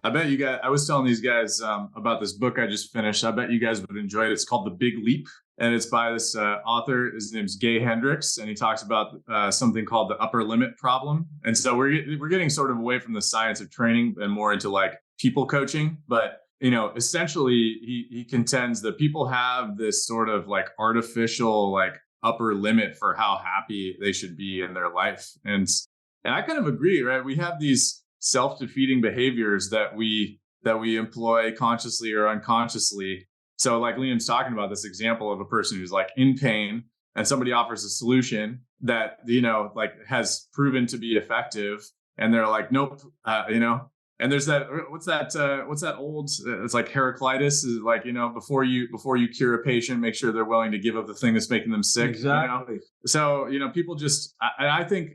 I bet you guys, I was telling these guys about this book I just finished. I bet you guys would enjoy it. It's called The Big Leap. And it's by this author. His name's Gay Hendricks. And he talks about something called the upper limit problem. And so we're getting sort of away from the science of training and more into like people coaching. But, essentially he contends that people have this sort of like artificial like upper limit for how happy they should be in their life. And I kind of agree, right? We have these self-defeating behaviors that we employ consciously or unconsciously. So like Liam's talking about this example of a person who's like in pain and somebody offers a solution that, like has proven to be effective. And they're like, nope, and there's what's that old, it's like Heraclitus is like, before you cure a patient, make sure they're willing to give up the thing that's making them sick. Exactly. So, people just, I think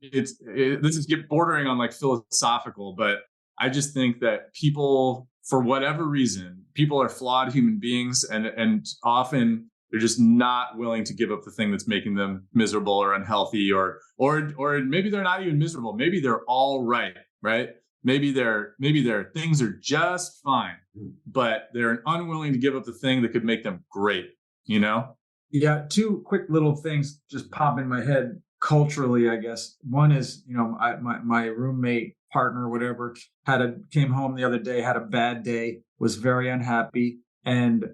this is bordering on like philosophical, but I just think that people, for whatever reason, people are flawed human beings and often they're just not willing to give up the thing that's making them miserable or unhealthy or maybe they're not even miserable. Maybe they're all right? Maybe their things are just fine, but they're unwilling to give up the thing that could make them great, Yeah, 2 quick little things just pop in my head culturally, I guess. One is, my roommate, partner, whatever, came home the other day, had a bad day, was very unhappy, and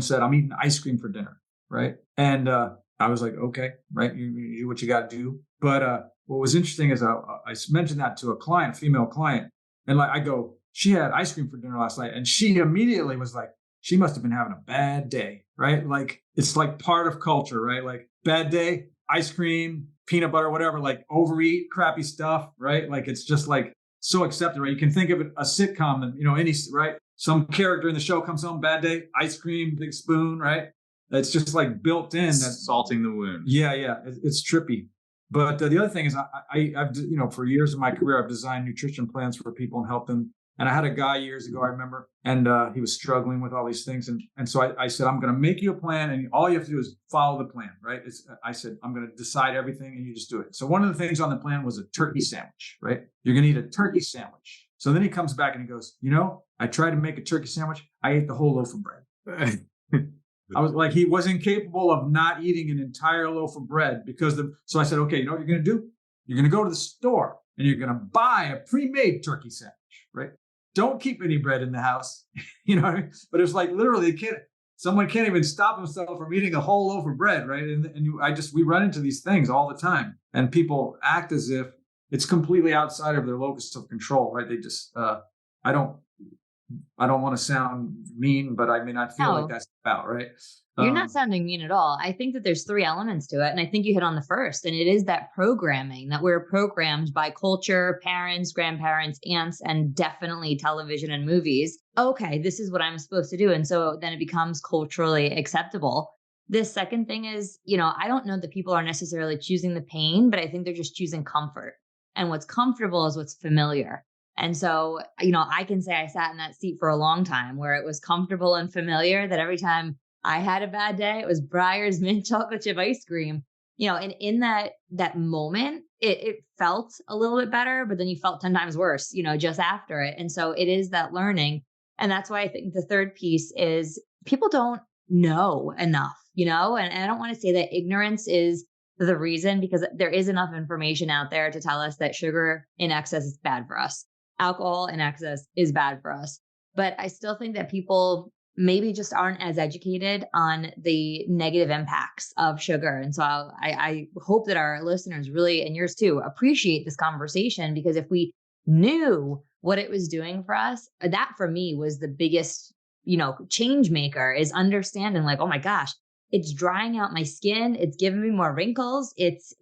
said, "I'm eating ice cream for dinner," right? And I was like, "Okay, right, you do what you got to do." But what was interesting is I mentioned that to a client, a female client, and like I go, "She had ice cream for dinner last night," and she immediately was like, "She must have been having a bad day," right? Like it's like part of culture, right? Like bad day, ice cream, peanut butter, whatever, like overeat, crappy stuff, right? Like it's just like so accepted, right? You can think of it a sitcom, and any right, some character in the show comes home, bad day, ice cream, big spoon, right? It's just like built in. That's salting the wound. Yeah, it's trippy. But the other thing is, I've for years of my career, I've designed nutrition plans for people and helped them. And I had a guy years ago, I remember, and he was struggling with all these things. And so I said, I'm going to make you a plan, and all you have to do is follow the plan, right? I said, I'm going to decide everything, and you just do it. So one of the things on the plan was a turkey sandwich, right? You're going to eat a turkey sandwich. So then he comes back and he goes, I tried to make a turkey sandwich. I ate the whole loaf of bread. I was like, he was incapable of not eating an entire loaf of bread so I said, okay, you know what you're going to do? You're going to go to the store and you're going to buy a pre-made turkey sandwich, right? Don't keep any bread in the house, But it's like literally someone can't even stop himself from eating a whole loaf of bread, right? We run into these things all the time, and people act as if it's completely outside of their locus of control, right? They just, I don't want to sound mean, but I feel like that's about right. You're not sounding mean at all. I think that there's three elements to it. And I think you hit on the first. And it is that programming that we're programmed by culture, parents, grandparents, aunts, and definitely television and movies. Okay, this is what I'm supposed to do. And so then it becomes culturally acceptable. This second thing is, I don't know that people are necessarily choosing the pain, but I think they're just choosing comfort. And what's comfortable is what's familiar. And so, I can say I sat in that seat for a long time where it was comfortable and familiar, that every time I had a bad day, it was Breyer's mint chocolate chip ice cream. And in that moment, it felt a little bit better, but then you felt 10 times worse, just after it. And so it is that learning. And that's why I think the third piece is people don't know enough, and I don't want to say that ignorance is the reason, because there is enough information out there to tell us that sugar in excess is bad for us. Alcohol in excess is bad for us. But I still think that people maybe just aren't as educated on the negative impacts of sugar. And so I hope that our listeners really, and yours too, appreciate this conversation, because if we knew what it was doing for us, that for me was the biggest, change maker, is understanding like, oh my gosh, it's drying out my skin. It's giving me more wrinkles. It's,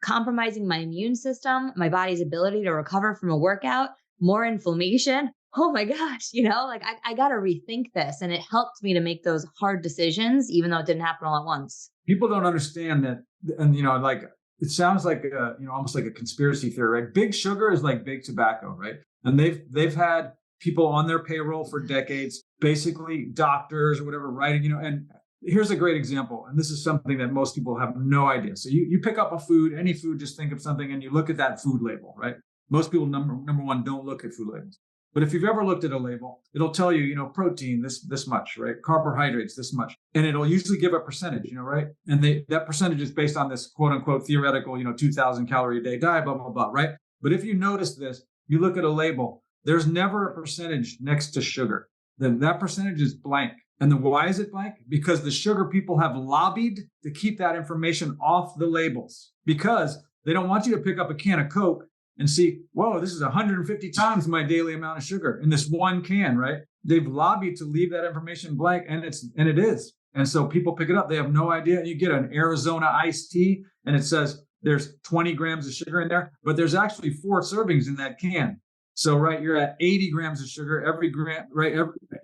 compromising my immune system, my body's ability to recover from a workout, more inflammation. Oh my gosh, I got to rethink this. And it helped me to make those hard decisions, even though it didn't happen all at once. People don't understand that. And, like, it sounds like, almost like a conspiracy theory, right? Big sugar is like big tobacco, right? And they've had people on their payroll for decades, basically doctors or whatever, writing, and here's a great example. And this is something that most people have no idea. So you pick up a food, any food, just think of something and you look at that food label, right? Most people, number one, don't look at food labels. But if you've ever looked at a label, it'll tell you, protein, this much, right? Carbohydrates, this much. And it'll usually give a percentage, right? And that percentage is based on this quote unquote theoretical, 2,000 calorie a day diet, blah, blah, blah, right? But if you notice this, you look at a label, there's never a percentage next to sugar. Then that percentage is blank. And then why is it blank? Because the sugar people have lobbied to keep that information off the labels, because they don't want you to pick up a can of Coke and see, whoa, this is 150 times my daily amount of sugar in this one can, right? They've lobbied to leave that information blank, and it is. And so people pick it up. They have no idea. And you get an Arizona iced tea, and it says there's 20 grams of sugar in there, but there's actually 4 servings in that can. So, right, you're at 80 grams of sugar. Every gram, right?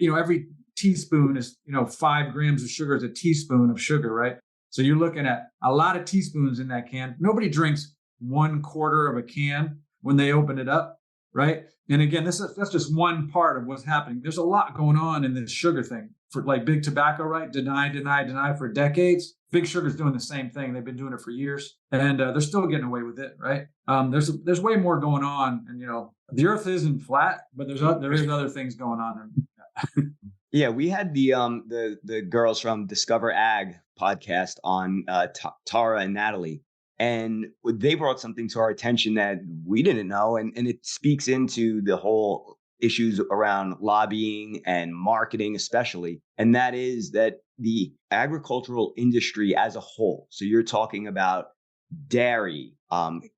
Every teaspoon is, 5 grams of sugar is a teaspoon of sugar, right? So you're looking at a lot of teaspoons in that can. Nobody drinks 1/4 of a can when they open it up, right? And again, that's just one part of what's happening. There's a lot going on in this sugar thing. For like big tobacco, right? Deny for decades. Big Sugar's doing the same thing. They've been doing it for years, and they're still getting away with it, right? There's way more going on, and the Earth isn't flat, but there is other things going on. Yeah, we had the girls from Discover Ag podcast on, Tara and Natalie, and they brought something to our attention that we didn't know, and it speaks into the whole issues around lobbying and marketing, especially, and that is that the agricultural industry as a whole. So you're talking about dairy,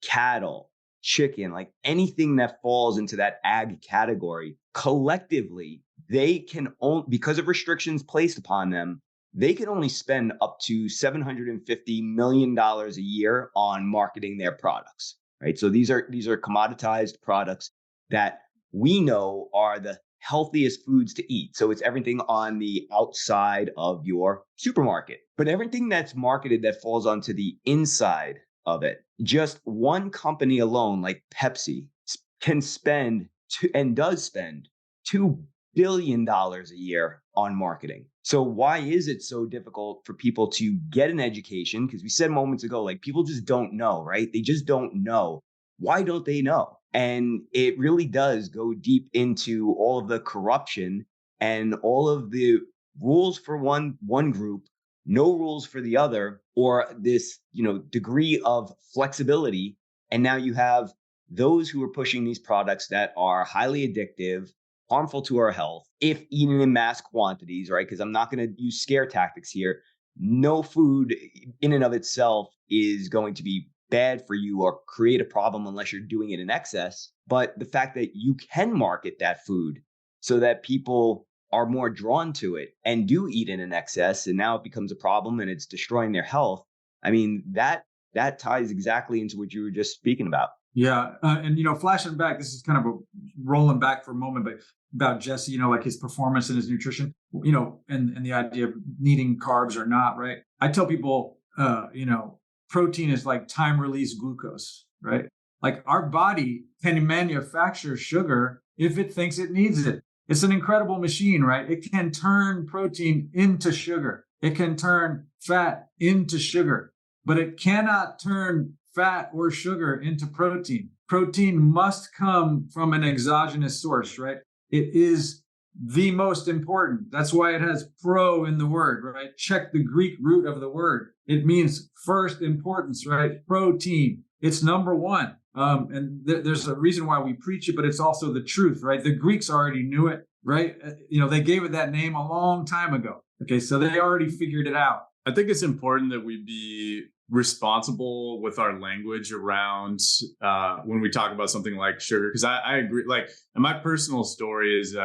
cattle, chicken, like anything that falls into that ag category, collectively, they can only, because of restrictions placed upon them, they can only spend up to $750 million a year on marketing their products, right? So these are commoditized products that we know are the healthiest foods to eat. So it's everything on the outside of your supermarket, but everything that's marketed that falls onto the inside of it, just one company alone, like Pepsi, can spend and does spend $2 billion a year on marketing. So why is it so difficult for people to get an education? Because we said moments ago, like, people just don't know, right? They just don't know. Why don't they know? And it really does go deep into all of the corruption and all of the rules for one group, no rules for the other, or this, degree of flexibility. And now you have those who are pushing these products that are highly addictive, harmful to our health, if eaten in mass quantities, right? Because I'm not going to use scare tactics here. No food in and of itself is going to be bad for you or create a problem unless you're doing it in excess. But the fact that you can market that food so that people are more drawn to it and do eat it in excess, and now it becomes a problem and it's destroying their health. I mean, that ties exactly into what you were just speaking about. Yeah. And, flashing back, this is kind of a rolling back for a moment, but about Jesse, like his performance and his nutrition, and the idea of needing carbs or not, right? I tell people, protein is like time release glucose, right? Like our body can manufacture sugar if it thinks it needs it. It's an incredible machine, right? It can turn protein into sugar. It can turn fat into sugar, but it cannot turn fat or sugar into protein. Protein must come from an exogenous source, right? It is the most important. That's why it has pro in the word, right? Check the Greek root of the word. It means first importance, right? Protein. It's number one. And there's a reason why we preach it, but it's also the truth, right? The Greeks already knew it, right? They gave it that name a long time ago. Okay, so they already figured it out. I think it's important that we be responsible with our language around when we talk about something like sugar, because I agree. Like, and my personal story is,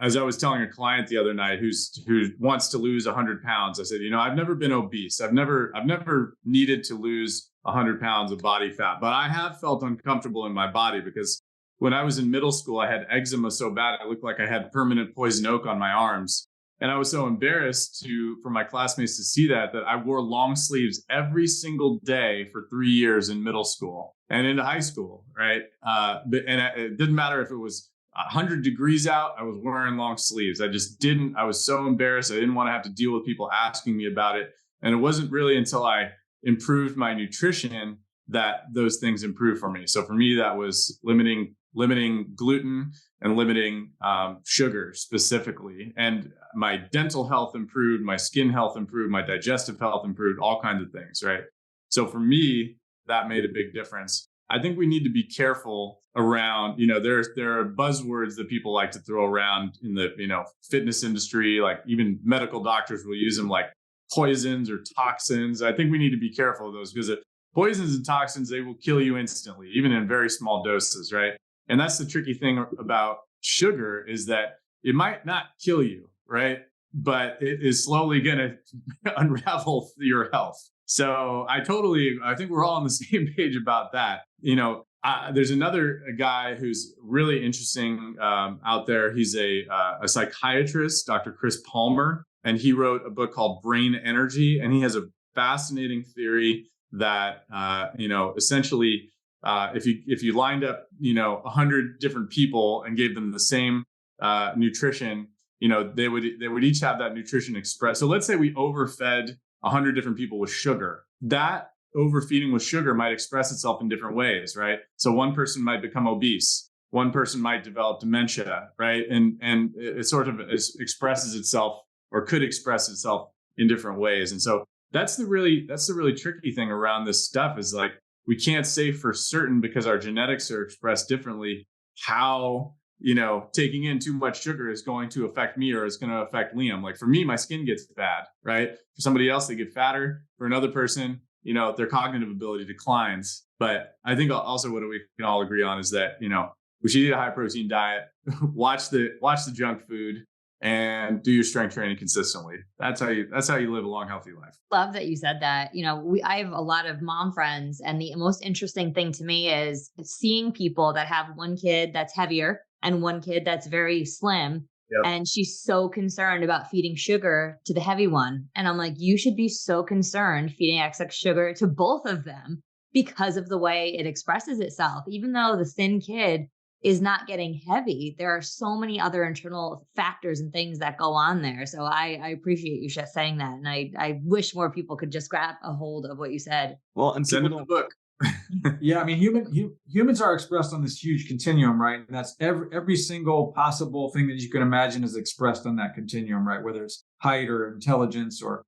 as I was telling a client the other night who wants to lose 100 pounds, I said, I've never been obese. I've never needed to lose 100 pounds of body fat, but I have felt uncomfortable in my body because when I was in middle school, I had eczema so bad I looked like I had permanent poison oak on my arms. And I was so embarrassed for my classmates to see that I wore long sleeves every single day for 3 years in middle school and into high school, right? It didn't matter if it was 100 degrees out, I was wearing long sleeves. I was so embarrassed. I didn't want to have to deal with people asking me about it. And it wasn't really until I improved my nutrition that those things improved for me. So for me, that was limiting gluten and limiting sugar specifically. And my dental health improved, my skin health improved, my digestive health improved, all kinds of things, right? So for me, that made a big difference. I think we need to be careful around, there are buzzwords that people like to throw around in the, fitness industry, like even medical doctors will use them, like poisons or toxins. I think we need to be careful of those because poisons and toxins, they will kill you instantly, even in very small doses, right? And that's the tricky thing about sugar is that it might not kill you, right? But it is slowly going to unravel your health. So I think we're all on the same page about that. There's another guy who's really interesting out there. He's a psychiatrist, Dr. Chris Palmer, and he wrote a book called Brain Energy. And he has a fascinating theory that, essentially, if you lined up, 100 different people and gave them the same nutrition, they would each have that nutrition expressed. So let's say we overfed 100 different people with sugar. That overfeeding with sugar might express itself in different ways, right? So one person might become obese. One person might develop dementia, right? And it sort of expresses itself or could express itself in different ways. And so that's the really tricky thing around this stuff is like, we can't say for certain because our genetics are expressed differently how, taking in too much sugar is going to affect me or is going to affect Liam. Like for me, my skin gets bad, right? For somebody else, they get fatter. For another person, their cognitive ability declines. But I think also what we can all agree on is that, we should eat a high protein diet, watch the junk food, and do your strength training consistently. That's how you live a long, healthy life. Love that you said that. I have a lot of mom friends, and the most interesting thing to me is seeing people that have one kid that's heavier and one kid that's very slim. Yep. And she's so concerned about feeding sugar to the heavy one. And I'm like, you should be so concerned feeding excess sugar to both of them because of the way it expresses itself. Even though the thin kid is not getting heavy, there are so many other internal factors and things that go on there. So I appreciate you saying that. And I wish more people could just grab a hold of what you said. Well, and send them the book. Yeah, I mean, humans are expressed on this huge continuum, right? And that's every single possible thing that you can imagine is expressed on that continuum, right? Whether it's height or intelligence or,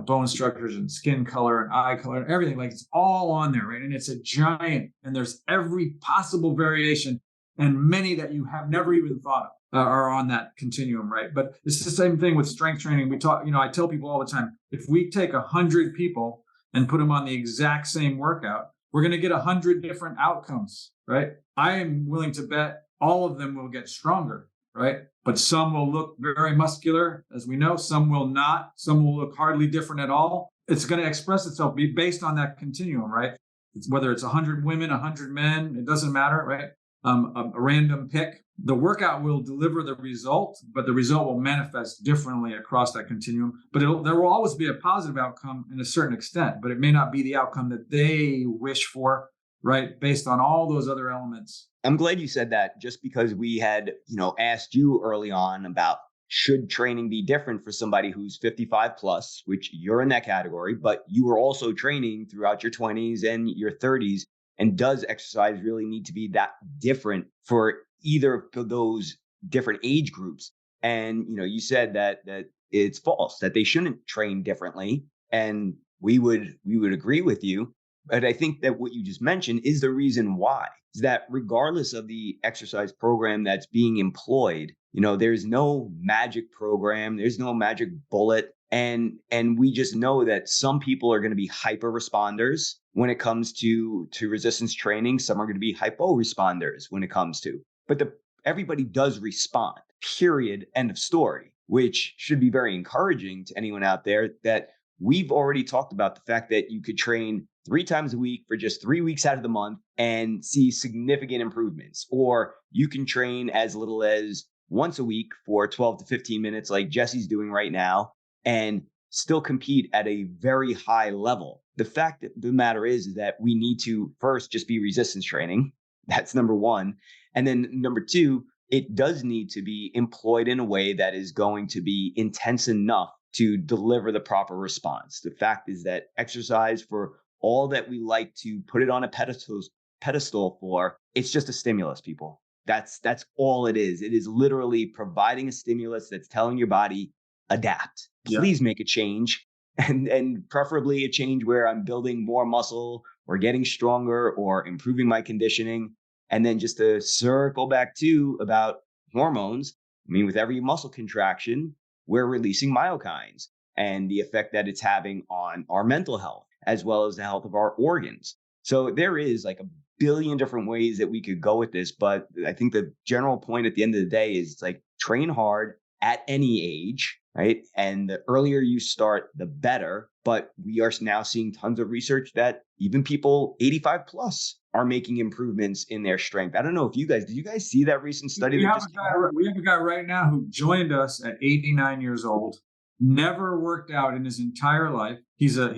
bone structures and skin color and eye color and everything, like it's all on there, right? And it's a giant, and there's every possible variation and many that you have never even thought of are on that continuum, right? But it's the same thing with strength training. We talk, I tell people all the time, if we take 100 people and put them on the exact same workout, we're going to get 100 different outcomes, right? I am willing to bet all of them will get stronger. right? But some will look very muscular, as we know, some will not, some will look hardly different at all. It's going to express itself based on that continuum, right? Whether it's 100 women, 100 men, it doesn't matter, right? A random pick. The workout will deliver the result, but the result will manifest differently across that continuum. But there will always be a positive outcome in a certain extent, but it may not be the outcome that they wish for, right? Based on all those other elements. I'm glad you said that, just because we had, asked you early on about should training be different for somebody who's 55 plus, which you're in that category, but you were also training throughout your 20s and your 30s. And does exercise really need to be that different for either of those different age groups? And, you said that it's false, that they shouldn't train differently. And we would agree with you. But I think that what you just mentioned is the reason why, is that regardless of the exercise program that's being employed, there's no magic program, there's no magic bullet. And we just know that some people are going to be hyper responders when it comes to resistance training. Some are going to be hypo responders when it comes to, but everybody does respond, period, end of story, which should be very encouraging to anyone out there, that we've already talked about the fact that you could train 3 times a week for just 3 weeks out of the month and see significant improvements, or you can train as little as once a week for 12 to 15 minutes like Jesse's doing right now and still compete at a very high level. The fact of the matter is that we need to first just be resistance training. That's number one. And then number two, it does need to be employed in a way that is going to be intense enough to deliver the proper response. The fact is that exercise, for all that we like to put it on a pedestal for, it's just a stimulus, people. That's all it is. It is literally providing a stimulus that's telling your body, adapt. Please make a change, and preferably a change where I'm building more muscle or getting stronger or improving my conditioning. And then just to circle back to about hormones, I mean, with every muscle contraction, we're releasing myokines and the effect that it's having on our mental health, as well as the health of our organs. So there is like a billion different ways that we could go with this. But I think the general point at the end of the day is it's like train hard at any age, right? And the earlier you start, the better. But we are now seeing tons of research that even people 85 plus are making improvements in their strength. I don't know if did you guys see that recent study? We have a guy right now who joined us at 89 years old, never worked out in his entire life. He's a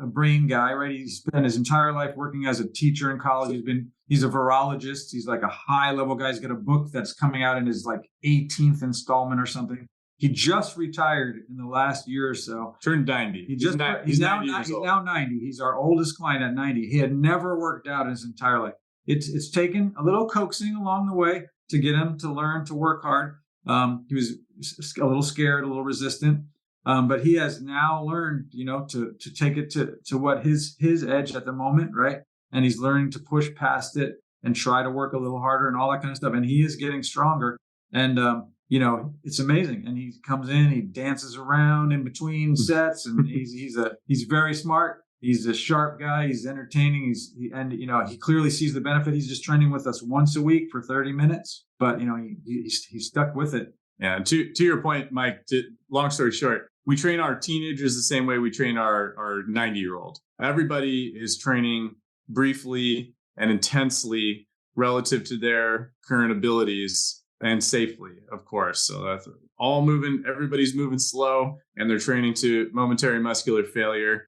brain guy, right? He spent his entire life working as a teacher in college. He's a virologist. He's like a high level guy. He's got a book that's coming out in his like 18th installment or something. He just retired in the last year or so. Turned 90. He's now 90. He's our oldest client at 90. He had never worked out in his entire life. It's taken a little coaxing along the way to get him to learn to work hard. He was a little scared, a little resistant, but he has now learned, to take it to what his edge at the moment, right? And he's learning to push past it and try to work a little harder and all that kind of stuff. And he is getting stronger. And it's amazing. And he comes in, he dances around in between sets, and he's very smart. He's a sharp guy. He's entertaining. He clearly sees the benefit. He's just training with us once a week for 30 minutes, but he's stuck with it. Yeah. To your point, Mike, long story short, we train our teenagers the same way we train our 90-year-old. Everybody is training briefly and intensely relative to their current abilities and safely, of course. So that's all moving. Everybody's moving slow, and they're training to momentary muscular failure.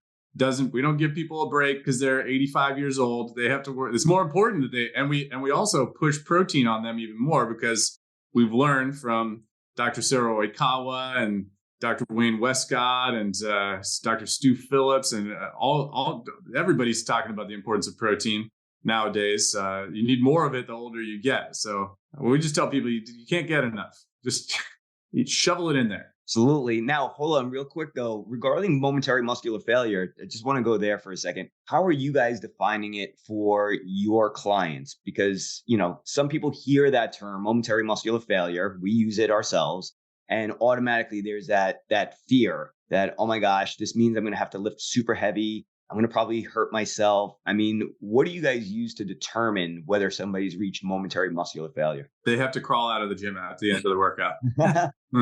We don't give people a break because they're 85 years old. They have to work. It's more important that we also push protein on them even more, because we've learned from Dr. Sarah Oikawa and Dr. Wayne Westcott and Dr. Stu Phillips and everybody's talking about the importance of protein nowadays. You need more of it the older you get. So we just tell people you can't get enough. Just shovel it in there. Absolutely. Now, hold on real quick, though. Regarding momentary muscular failure, I just want to go there for a second. How are you guys defining it for your clients? Because, some people hear that term, momentary muscular failure. We use it ourselves. And automatically there's that fear that, oh my gosh, this means I'm going to have to lift super heavy I'm going to probably hurt myself. I mean, what do you guys use to determine whether somebody's reached momentary muscular failure? They have to crawl out of the gym at the end of the workout.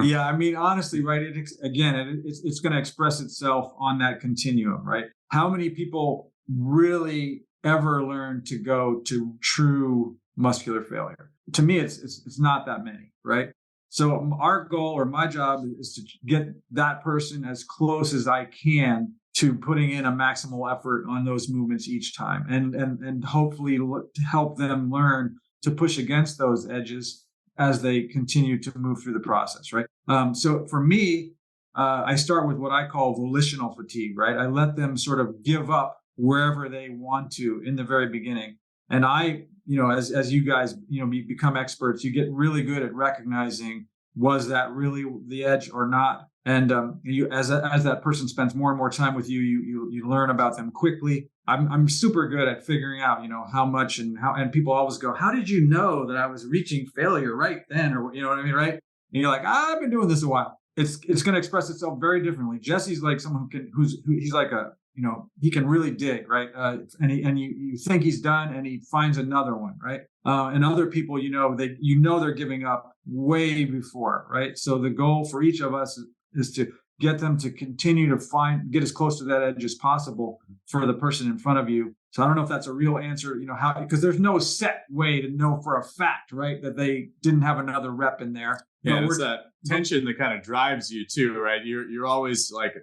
Yeah, I mean, honestly, right? It's going to express itself on that continuum, right? How many people really ever learn to go to true muscular failure? To me, it's not that many, right? So our goal or my job is to get that person as close as I can to putting in a maximal effort on those movements each time, and hopefully to help them learn to push against those edges as they continue to move through the process, right? So for me, I start with what I call volitional fatigue, right? I let them sort of give up wherever they want to in the very beginning. And as you guys, become experts, you get really good at recognizing, was that really the edge or not? And as that person spends more and more time with you, you learn about them quickly. I'm super good at figuring out, how much and people always go, how did you know that I was reaching failure right then? Or, you know what I mean? Right. And you're like, I've been doing this a while. It's going to express itself very differently. Jesse's like someone he's like he can really dig, right? And you think he's done and he finds another one, right? And other people, they're giving up way before, right? So the goal for each of us is to get them to continue to get as close to that edge as possible for the person in front of you. So I don't know if that's a real answer, because there's no set way to know for a fact, right, that they didn't have another rep in there. Yeah, it's that tension that kind of drives you too, right? You're always like,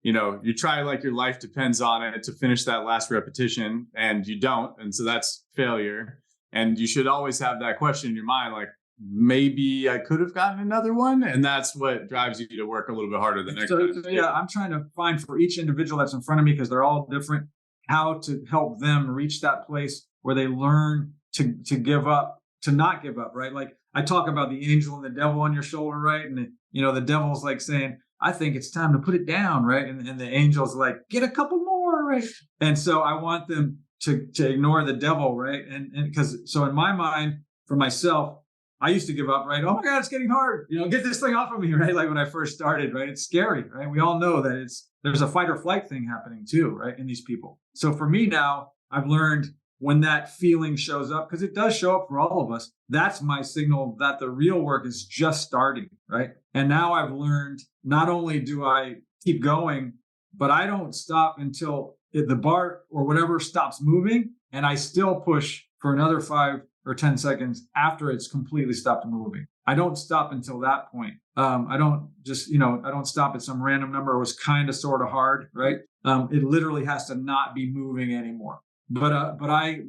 you try like your life depends on it to finish that last repetition, and you don't, and so that's failure. And you should always have that question in your mind, like, maybe I could have gotten another one. And that's what drives you to work a little bit harder the next time. So yeah, I'm trying to find for each individual that's in front of me, because they're all different, how to help them reach that place where they learn to give up, to not give up, right? Like I talk about the angel and the devil on your shoulder, right? And the devil's like saying, I think it's time to put it down, right? And the angel's like, get a couple more, right? And so I want them to ignore the devil, right? And so in my mind, for myself, I used to give up, right? Oh my God, it's getting hard. Get this thing off of me, right? Like when I first started, right? It's scary, right? We all know that there's a fight or flight thing happening too, right? In these people. So for me now, I've learned when that feeling shows up, because it does show up for all of us, that's my signal that the real work is just starting, right? And now I've learned, not only do I keep going, but I don't stop until the bar or whatever stops moving, and I still push for another 5 or 10 seconds after it's completely stopped moving. I don't stop until that point. I don't just, I don't stop at some random number. It was kind of sort of hard, right? It literally has to not be moving anymore. But I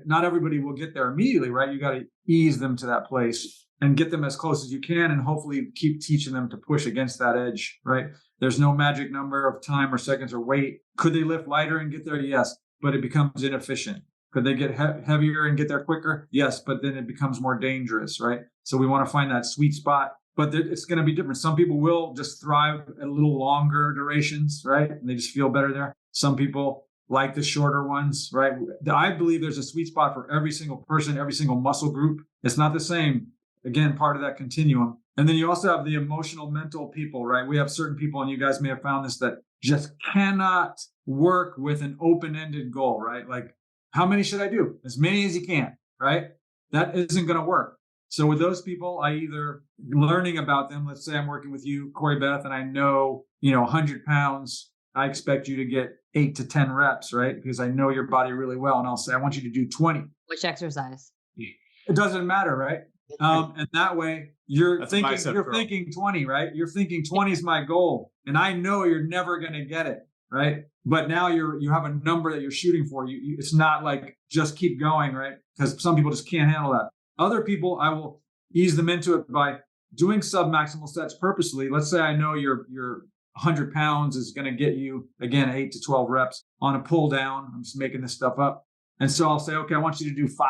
not everybody will get there immediately, right? You got to ease them to that place and get them as close as you can, and hopefully keep teaching them to push against that edge, right? There's no magic number of time or seconds or weight. Could they lift lighter and get there? Yes, but it becomes inefficient. Could they get heavier and get there quicker? Yes, but then it becomes more dangerous, right? So we want to find that sweet spot, but it's going to be different. Some people will just thrive at a little longer durations, right? And they just feel better there. Some people like the shorter ones, right? I believe there's a sweet spot for every single person, every single muscle group. It's not the same. Again, part of that continuum. And then you also have the emotional, mental people, right? We have certain people, and you guys may have found this, that just cannot work with an open-ended goal, right? Like, how many should I do? As many as you can, right? That isn't going to work. So with those people, I either learning about them, let's say I'm working with you, Corey Beth, and I know, 100 pounds, I expect you to get 8 to 10 reps, right? Because I know your body really well. And I'll say, I want you to do 20. Which exercise? It doesn't matter, right? And that way you're thinking 20, right? You're thinking 20 is my goal. And I know you're never going to get it, right? But now you have a number that you're shooting for. It's not like just keep going, right? Because some people just can't handle that. Other people, I will ease them into it by doing sub-maximal sets purposely. Let's say I know your 100 pounds is going to get you, again, 8 to 12 reps on a pull down. I'm just making this stuff up. And so I'll say, okay, I want you to do 5,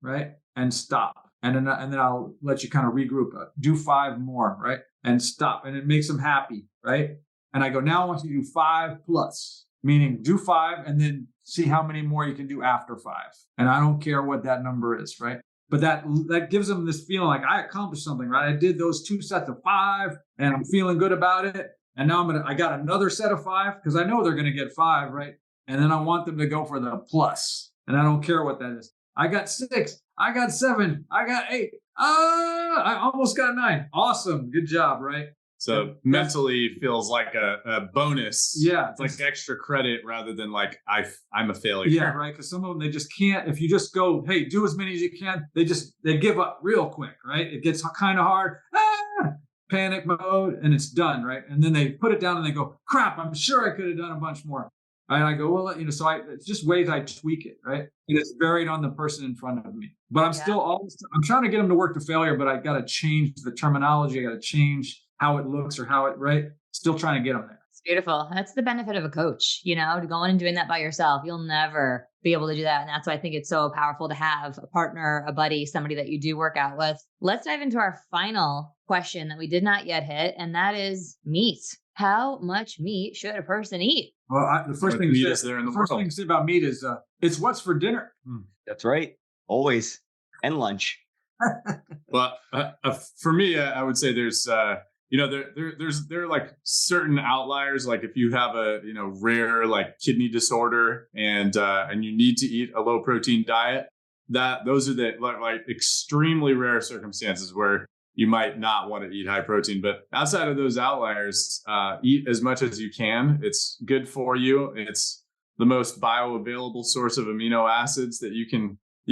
right? And stop. And then I'll let you kind of regroup. Do 5 more, right? And stop. And it makes them happy, right? And I go, now I want you to do 5 plus, meaning do 5 and then see how many more you can do after 5. And I don't care what that number is, right? But that gives them this feeling like I accomplished something, right? I did those 2 sets of 5 and I'm feeling good about it. And now I got another set of 5 because I know they're going to get 5, right? And then I want them to go for the plus. And I don't care what that is. I got 6. I got 7. I got 8. I almost got 9. Awesome. Good job, right? So mentally feels like a bonus. Yeah. It's like extra credit rather than like I'm a failure. Yeah, right. Because some of them, they just can't. If you just go, hey, do as many as you can, they give up real quick, right? It gets kind of hard. Panic mode, and it's done, right? And then they put it down and they go, crap, I'm sure I could have done a bunch more. And I go, well, so it's just ways I tweak it, right? And it's varied on the person in front of me. But I'm still I'm trying to get them to work to failure, but I got to change the terminology. I got to change how it looks or how it, right? Still trying to get them there. It's beautiful. That's the benefit of a coach, to go in and doing that by yourself. You'll never be able to do that. And that's why I think it's so powerful to have a partner, a buddy, somebody that you do work out with. Let's dive into our final question that we did not yet hit. And that is meat. How much meat should a person eat? Well, the first thing to say about meat is it's what's for dinner. That's right. Always. And lunch. Well, for me, I would say there's there are like certain outliers. Like if you have a rare like kidney disorder and you need to eat a low protein diet, those are the like extremely rare circumstances where you might not want to eat high protein. But outside of those outliers, eat as much as you can. It's good for you. It's the most bioavailable source of amino acids that you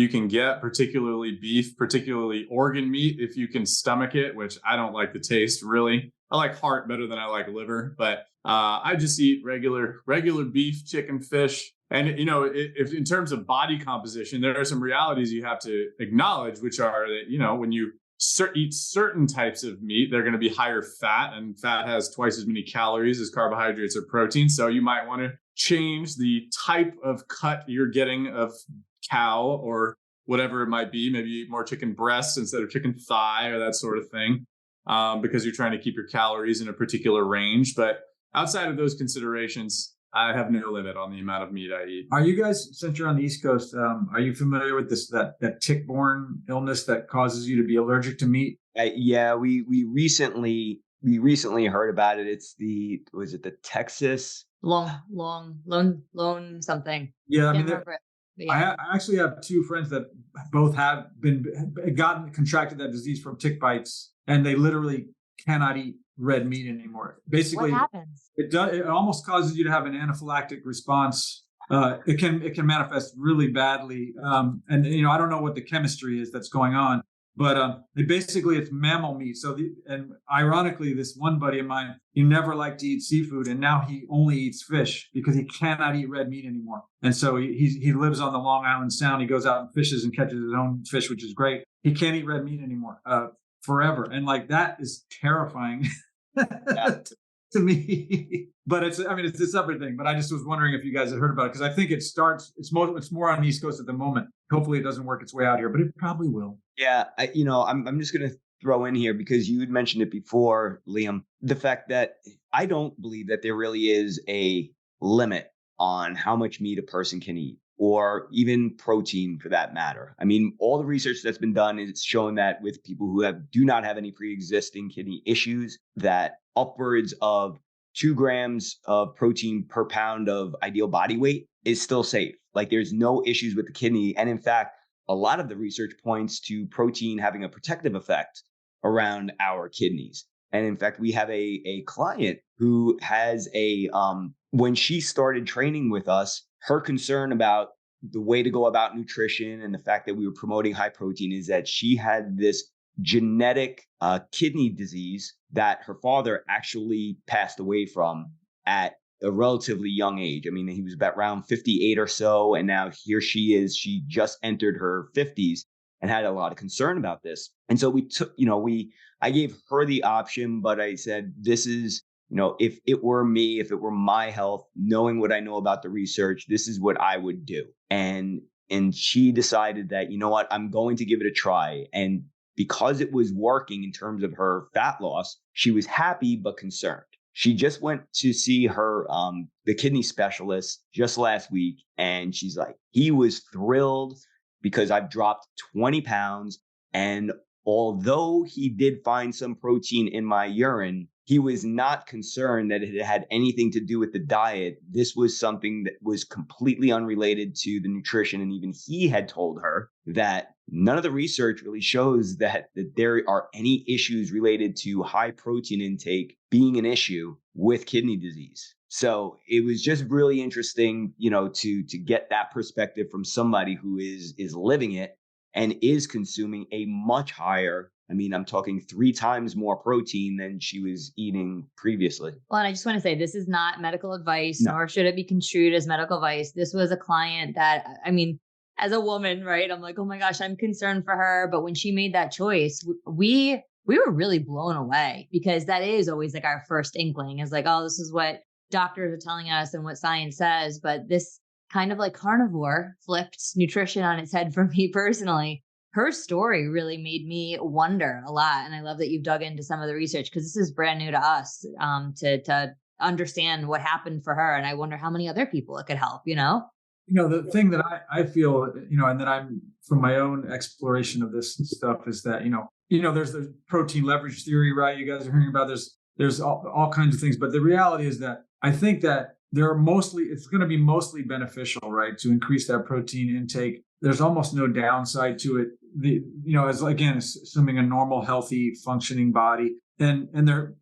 can get, particularly beef, particularly organ meat, if you can stomach it, which I don't like the taste, really. I like heart better than I like liver, but I just eat regular beef, chicken, fish. And, if in terms of body composition, there are some realities you have to acknowledge, which are that, when you eat certain types of meat, they're going to be higher fat, and fat has twice as many calories as carbohydrates or protein. So you might want to change the type of cut you're getting of cow or whatever it might be. Maybe eat more chicken breast instead of chicken thigh or that sort of thing, because you're trying to keep your calories in a particular range. But outside of those considerations, I have no limit on the amount of meat I eat. Are you guys, since you're on the East Coast, are you familiar with that tick-borne illness that causes you to be allergic to meat? Yeah, we recently heard about it. It's the Texas Long something. Yeah, Yeah. I actually have 2 friends that both have contracted that disease from tick bites, and they literally cannot eat red meat anymore. Basically, what happens? It almost causes you to have an anaphylactic response. It can manifest really badly, and I don't know what the chemistry is that's going on, but it's mammal meat. So and ironically, this one buddy of mine, he never liked to eat seafood, and now he only eats fish because he cannot eat red meat anymore. And so he lives on the Long Island Sound. He goes out and fishes and catches his own fish, which is great. He can't eat red meat anymore forever, and like that is terrifying. To me, but it's a separate thing. But I just was wondering if you guys had heard about it, because I think it's more on the East Coast at the moment. Hopefully it doesn't work its way out here, but it probably will. Yeah, I'm just going to throw in here, because you had mentioned it before, Liam, the fact that I don't believe that there really is a limit on how much meat a person can eat, or even protein for that matter. I mean, all the research that's been done is shown that with people who do not have any pre-existing kidney issues, that upwards of 2 grams of protein per pound of ideal body weight is still safe. Like there's no issues with the kidney. And in fact, a lot of the research points to protein having a protective effect around our kidneys. And in fact, we have a client who has when she started training with us, her concern about the way to go about nutrition and the fact that we were promoting high protein is that she had this genetic kidney disease that her father actually passed away from at a relatively young age. I mean, he was about around 58 or so, and now here she is. She just entered her 50s and had a lot of concern about this. And so I gave her the option, but I said, this is, if it were me, if it were my health, knowing what I know about the research, this is what I would do. And she decided that, you know what, I'm going to give it a try. And because it was working in terms of her fat loss, she was happy but concerned. She just went to see her the kidney specialist just last week, and she's like, he was thrilled because I've dropped 20 pounds, and although he did find some protein in my urine, he was not concerned that it had anything to do with the diet. This was something that was completely unrelated to the nutrition. And even he had told her that none of the research really shows that there are any issues related to high protein intake being an issue with kidney disease. So it was just really interesting, to get that perspective from somebody who is living it and is consuming a much higher, I'm talking 3 times more protein than she was eating previously. Well, and I just want to say, this is not medical advice, No. nor should it be construed as medical advice. This was a client that, as a woman, right? I'm like, oh my gosh, I'm concerned for her. But when she made that choice, we were really blown away, because that is always like our first inkling is like, oh, this is what doctors are telling us and what science says. But this kind of like carnivore flipped nutrition on its head for me personally. Her story really made me wonder a lot. And I love that you've dug into some of the research, because this is brand new to us, to understand what happened for her. And I wonder how many other people it could help, The thing that I feel, and that I'm from my own exploration of this stuff is that, there's the protein leverage theory, right? You guys are hearing about there's all kinds of things. But the reality is that I think that it's going to be mostly beneficial, right? To increase that protein intake. There's almost no downside to it. Assuming a normal, healthy, functioning body. And they're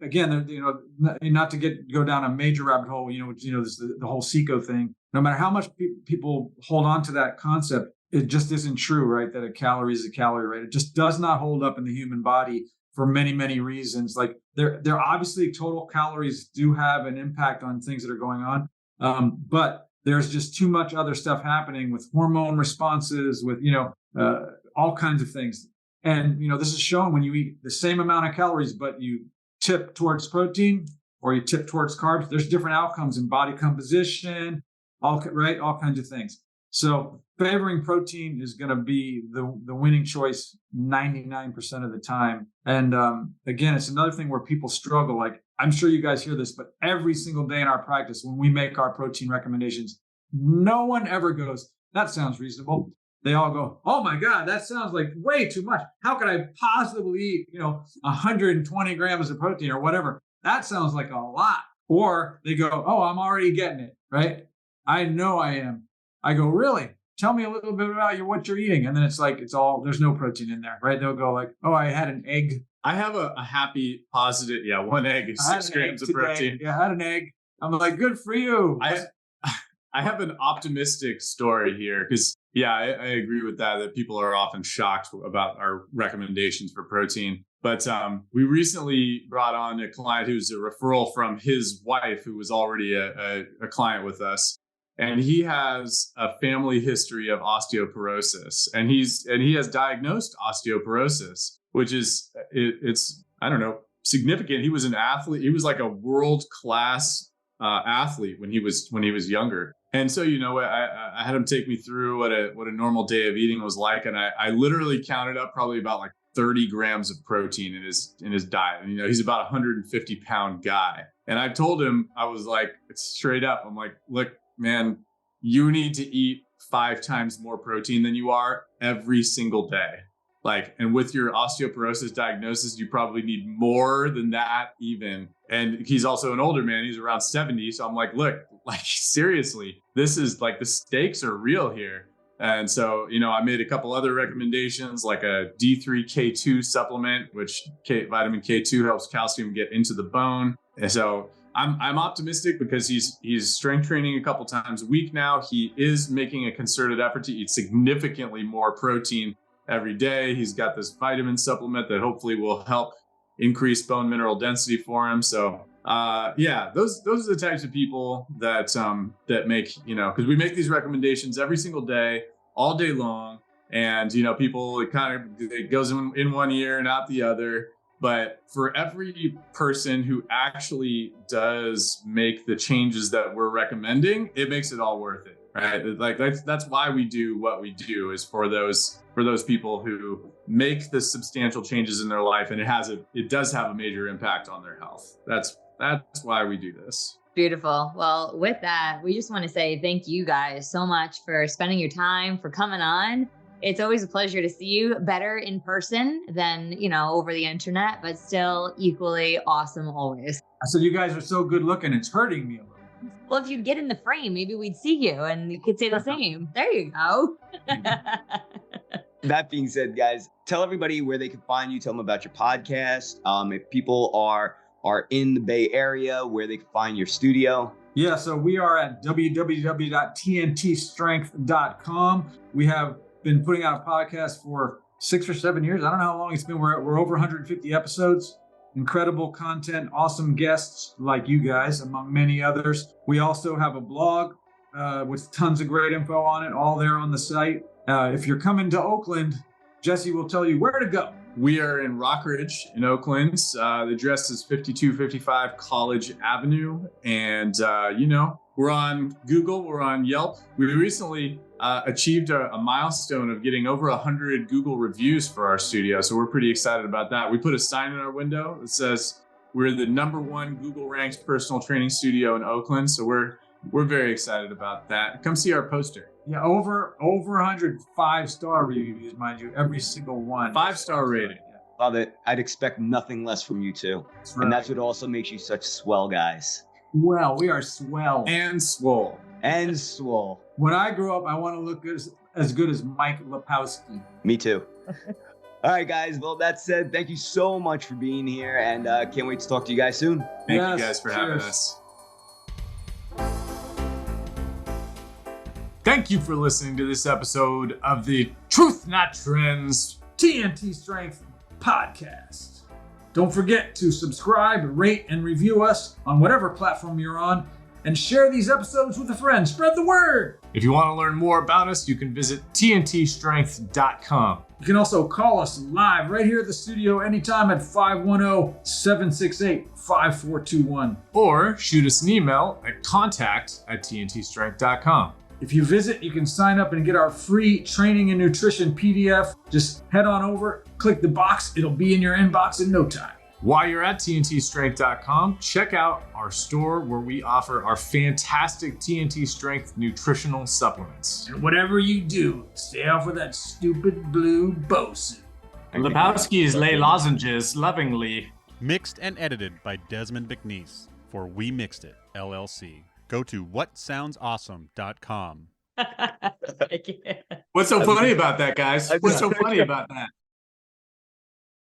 not to go down a major rabbit hole, this the whole SECO thing. No matter how much people hold on to that concept, it just isn't true, right? That a calorie is a calorie, right? It just does not hold up in the human body for many, many reasons. Like there obviously total calories do have an impact on things that are going on. But there's just too much other stuff happening with hormone responses, with, all kinds of things. And, this is shown when you eat the same amount of calories, but you tip towards protein or you tip towards carbs, there's different outcomes in body composition, all kinds of things. So favoring protein is going to be the winning choice 99% of the time. And again, it's another thing where people struggle. Like, I'm sure you guys hear this, but every single day in our practice, when we make our protein recommendations, no one ever goes, that sounds reasonable. They all go, oh my God, that sounds like way too much. How could I possibly eat, 120 grams of protein or whatever? That sounds like a lot. Or they go, oh, I'm already getting it, right? I know I am. I go, really? Tell me a little bit about what you're eating. And then it's like, there's no protein in there, right? They'll go like, oh, I had an egg. I have a happy, positive, 1 egg is 6 grams of protein. Yeah, I had an egg. I'm like, good for you. I have an optimistic story here because, I agree with that people are often shocked about our recommendations for protein. But we recently brought on a client who's a referral from his wife, who was already a client with us. And he has a family history of osteoporosis, and he has diagnosed osteoporosis, which is it's significant. He was an athlete. He was like a world-class athlete when he was younger. And so, I had him take me through what a normal day of eating was like. And I literally counted up probably about like 30 grams of protein in his diet. And, he's about a 150-pound guy. And I told him, I was like, it's straight up. I'm like, look, man, you need to eat 5 times more protein than you are every single day. And with your osteoporosis diagnosis, you probably need more than that even. And he's also an older man. He's around 70. So I'm like, look, seriously, this is like the stakes are real here. And so, I made a couple other recommendations, like a D3K2 supplement, which vitamin K2 helps calcium get into the bone. And so I'm optimistic because he's strength training a couple times a week now. He is making a concerted effort to eat significantly more protein every day. He's got this vitamin supplement that hopefully will help increase bone mineral density for him. So those are the types of people that make, because we make these recommendations every single day, all day long. And, people, it goes in one ear and out the other. But for every person who actually does make the changes that we're recommending, it makes it all worth it, right? That's why we do what we do, is for those people who make the substantial changes in their life, and it does have a major impact on their health. That's why we do this. Beautiful. Well, with that, we just want to say thank you guys so much for spending your time, for coming on. It's always a pleasure to see you, better in person than, over the internet, but still equally awesome always. So you guys are so good looking, it's hurting me a little. Well, if you'd get in the frame, maybe we'd see you and you could say the same. There you go. That being said, guys, tell everybody where they can find you. Tell them about your podcast. If people are in the Bay Area, where they can find your studio. Yeah, so we are at www.tntstrength.com. We have been putting out a podcast for 6 or 7 years. I don't know how long it's been. We're over 150 episodes. Incredible content, awesome guests like you guys, among many others. We also have a blog with tons of great info on it, all there on the site. If you're coming to Oakland, Jesse will tell you where to go. We are in Rockridge in Oakland. The address is 5255 College Avenue. And, we're on Google, we're on Yelp. We recently achieved a milestone of getting over 100 Google reviews for our studio. So we're pretty excited about that. We put a sign in our window that says we're the #1 Google ranked personal training studio in Oakland. So we're very excited about that. Come see our poster. Yeah, over 100 5-star reviews, mind you, every single one. 5-star rating. Love it. I'd expect nothing less from you two. That's right. And that's what also makes you such swell guys. Well, we are swell. And swole. And swole. When I grow up, I want to look as good as Mike Lepowski. Me too. All right, guys. Well, that said, thank you so much for being here, and can't wait to talk to you guys soon. Thank you guys for having us. Thank you for listening to this episode of the Truth Not Trends TNT Strength Podcast. Don't forget to subscribe, rate, and review us on whatever platform you're on, and share these episodes with a friend. Spread the word. If you want to learn more about us, you can visit tntstrength.com. You can also call us live right here at the studio anytime at 510-768-5421. Or shoot us an email at contact@tntstrength.com. If you visit, you can sign up and get our free training and nutrition PDF. Just head on over, click the box. It'll be in your inbox in no time. While you're at tntstrength.com, check out our store where we offer our fantastic TNT Strength nutritional supplements. And whatever you do, stay off with that stupid blue bosu. Lepowski's lay lozenges lovingly. Mixed and edited by Desmond McNeese for We Mixed It, LLC. Go to whatsoundsawesome.com. What's so funny about that, guys? What's so funny about that?